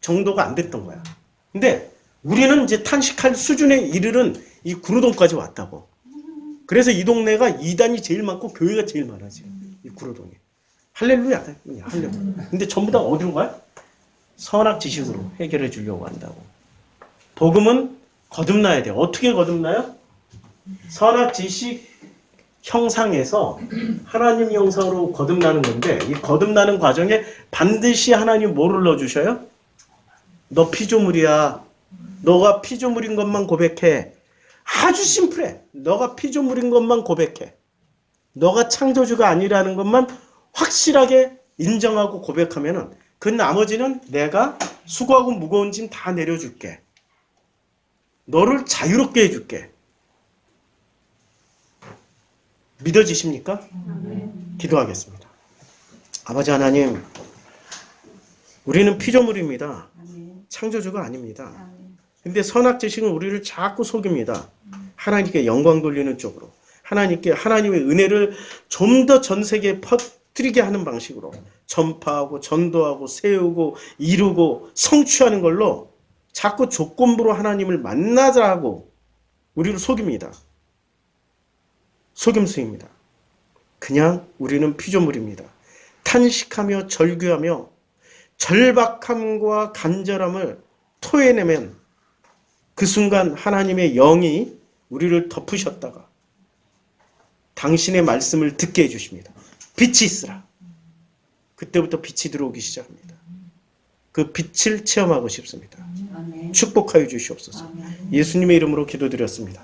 정도가 안 됐던 거야. 근데 우리는 이제 탄식할 수준에 이르는 이 구로동까지 왔다고. 그래서 이 동네가 이단이 제일 많고 교회가 제일 많아지. 이 구로동에. 할렐루야. 할렐루야. 근데 전부 다 어디로 가요? 선악 지식으로 해결해 주려고 한다고. 복음은 거듭나야 돼요. 어떻게 거듭나요? 선악 지식 형상에서 하나님 형상으로 거듭나는 건데 이 거듭나는 과정에 반드시 하나님 뭐를 넣어주셔요? 너 피조물이야. 너가 피조물인 것만 고백해. 아주 심플해. 너가 피조물인 것만 고백해. 너가 창조주가 아니라는 것만 확실하게 인정하고 고백하면은 그 나머지는 내가 수고하고 무거운 짐 다 내려줄게. 너를 자유롭게 해줄게. 믿어지십니까? 기도하겠습니다. 아버지 하나님, 우리는 피조물입니다. 창조주가 아닙니다. 근데 선악지식은 우리를 자꾸 속입니다. 하나님께 영광 돌리는 쪽으로. 하나님의 은혜를 좀 더 전 세계에 퍼뜨리게 하는 방식으로 전파하고 전도하고 세우고 이루고 성취하는 걸로 자꾸 조건부로 하나님을 만나자 하고 우리를 속입니다. 속임수입니다. 그냥 우리는 피조물입니다. 탄식하며 절규하며 절박함과 간절함을 토해내면 그 순간 하나님의 영이 우리를 덮으셨다가 당신의 말씀을 듣게 해주십니다. 빛이 있으라. 그때부터 빛이 들어오기 시작합니다. 그 빛을 체험하고 싶습니다. 축복하여 주시옵소서. 예수님의 이름으로 기도드렸습니다.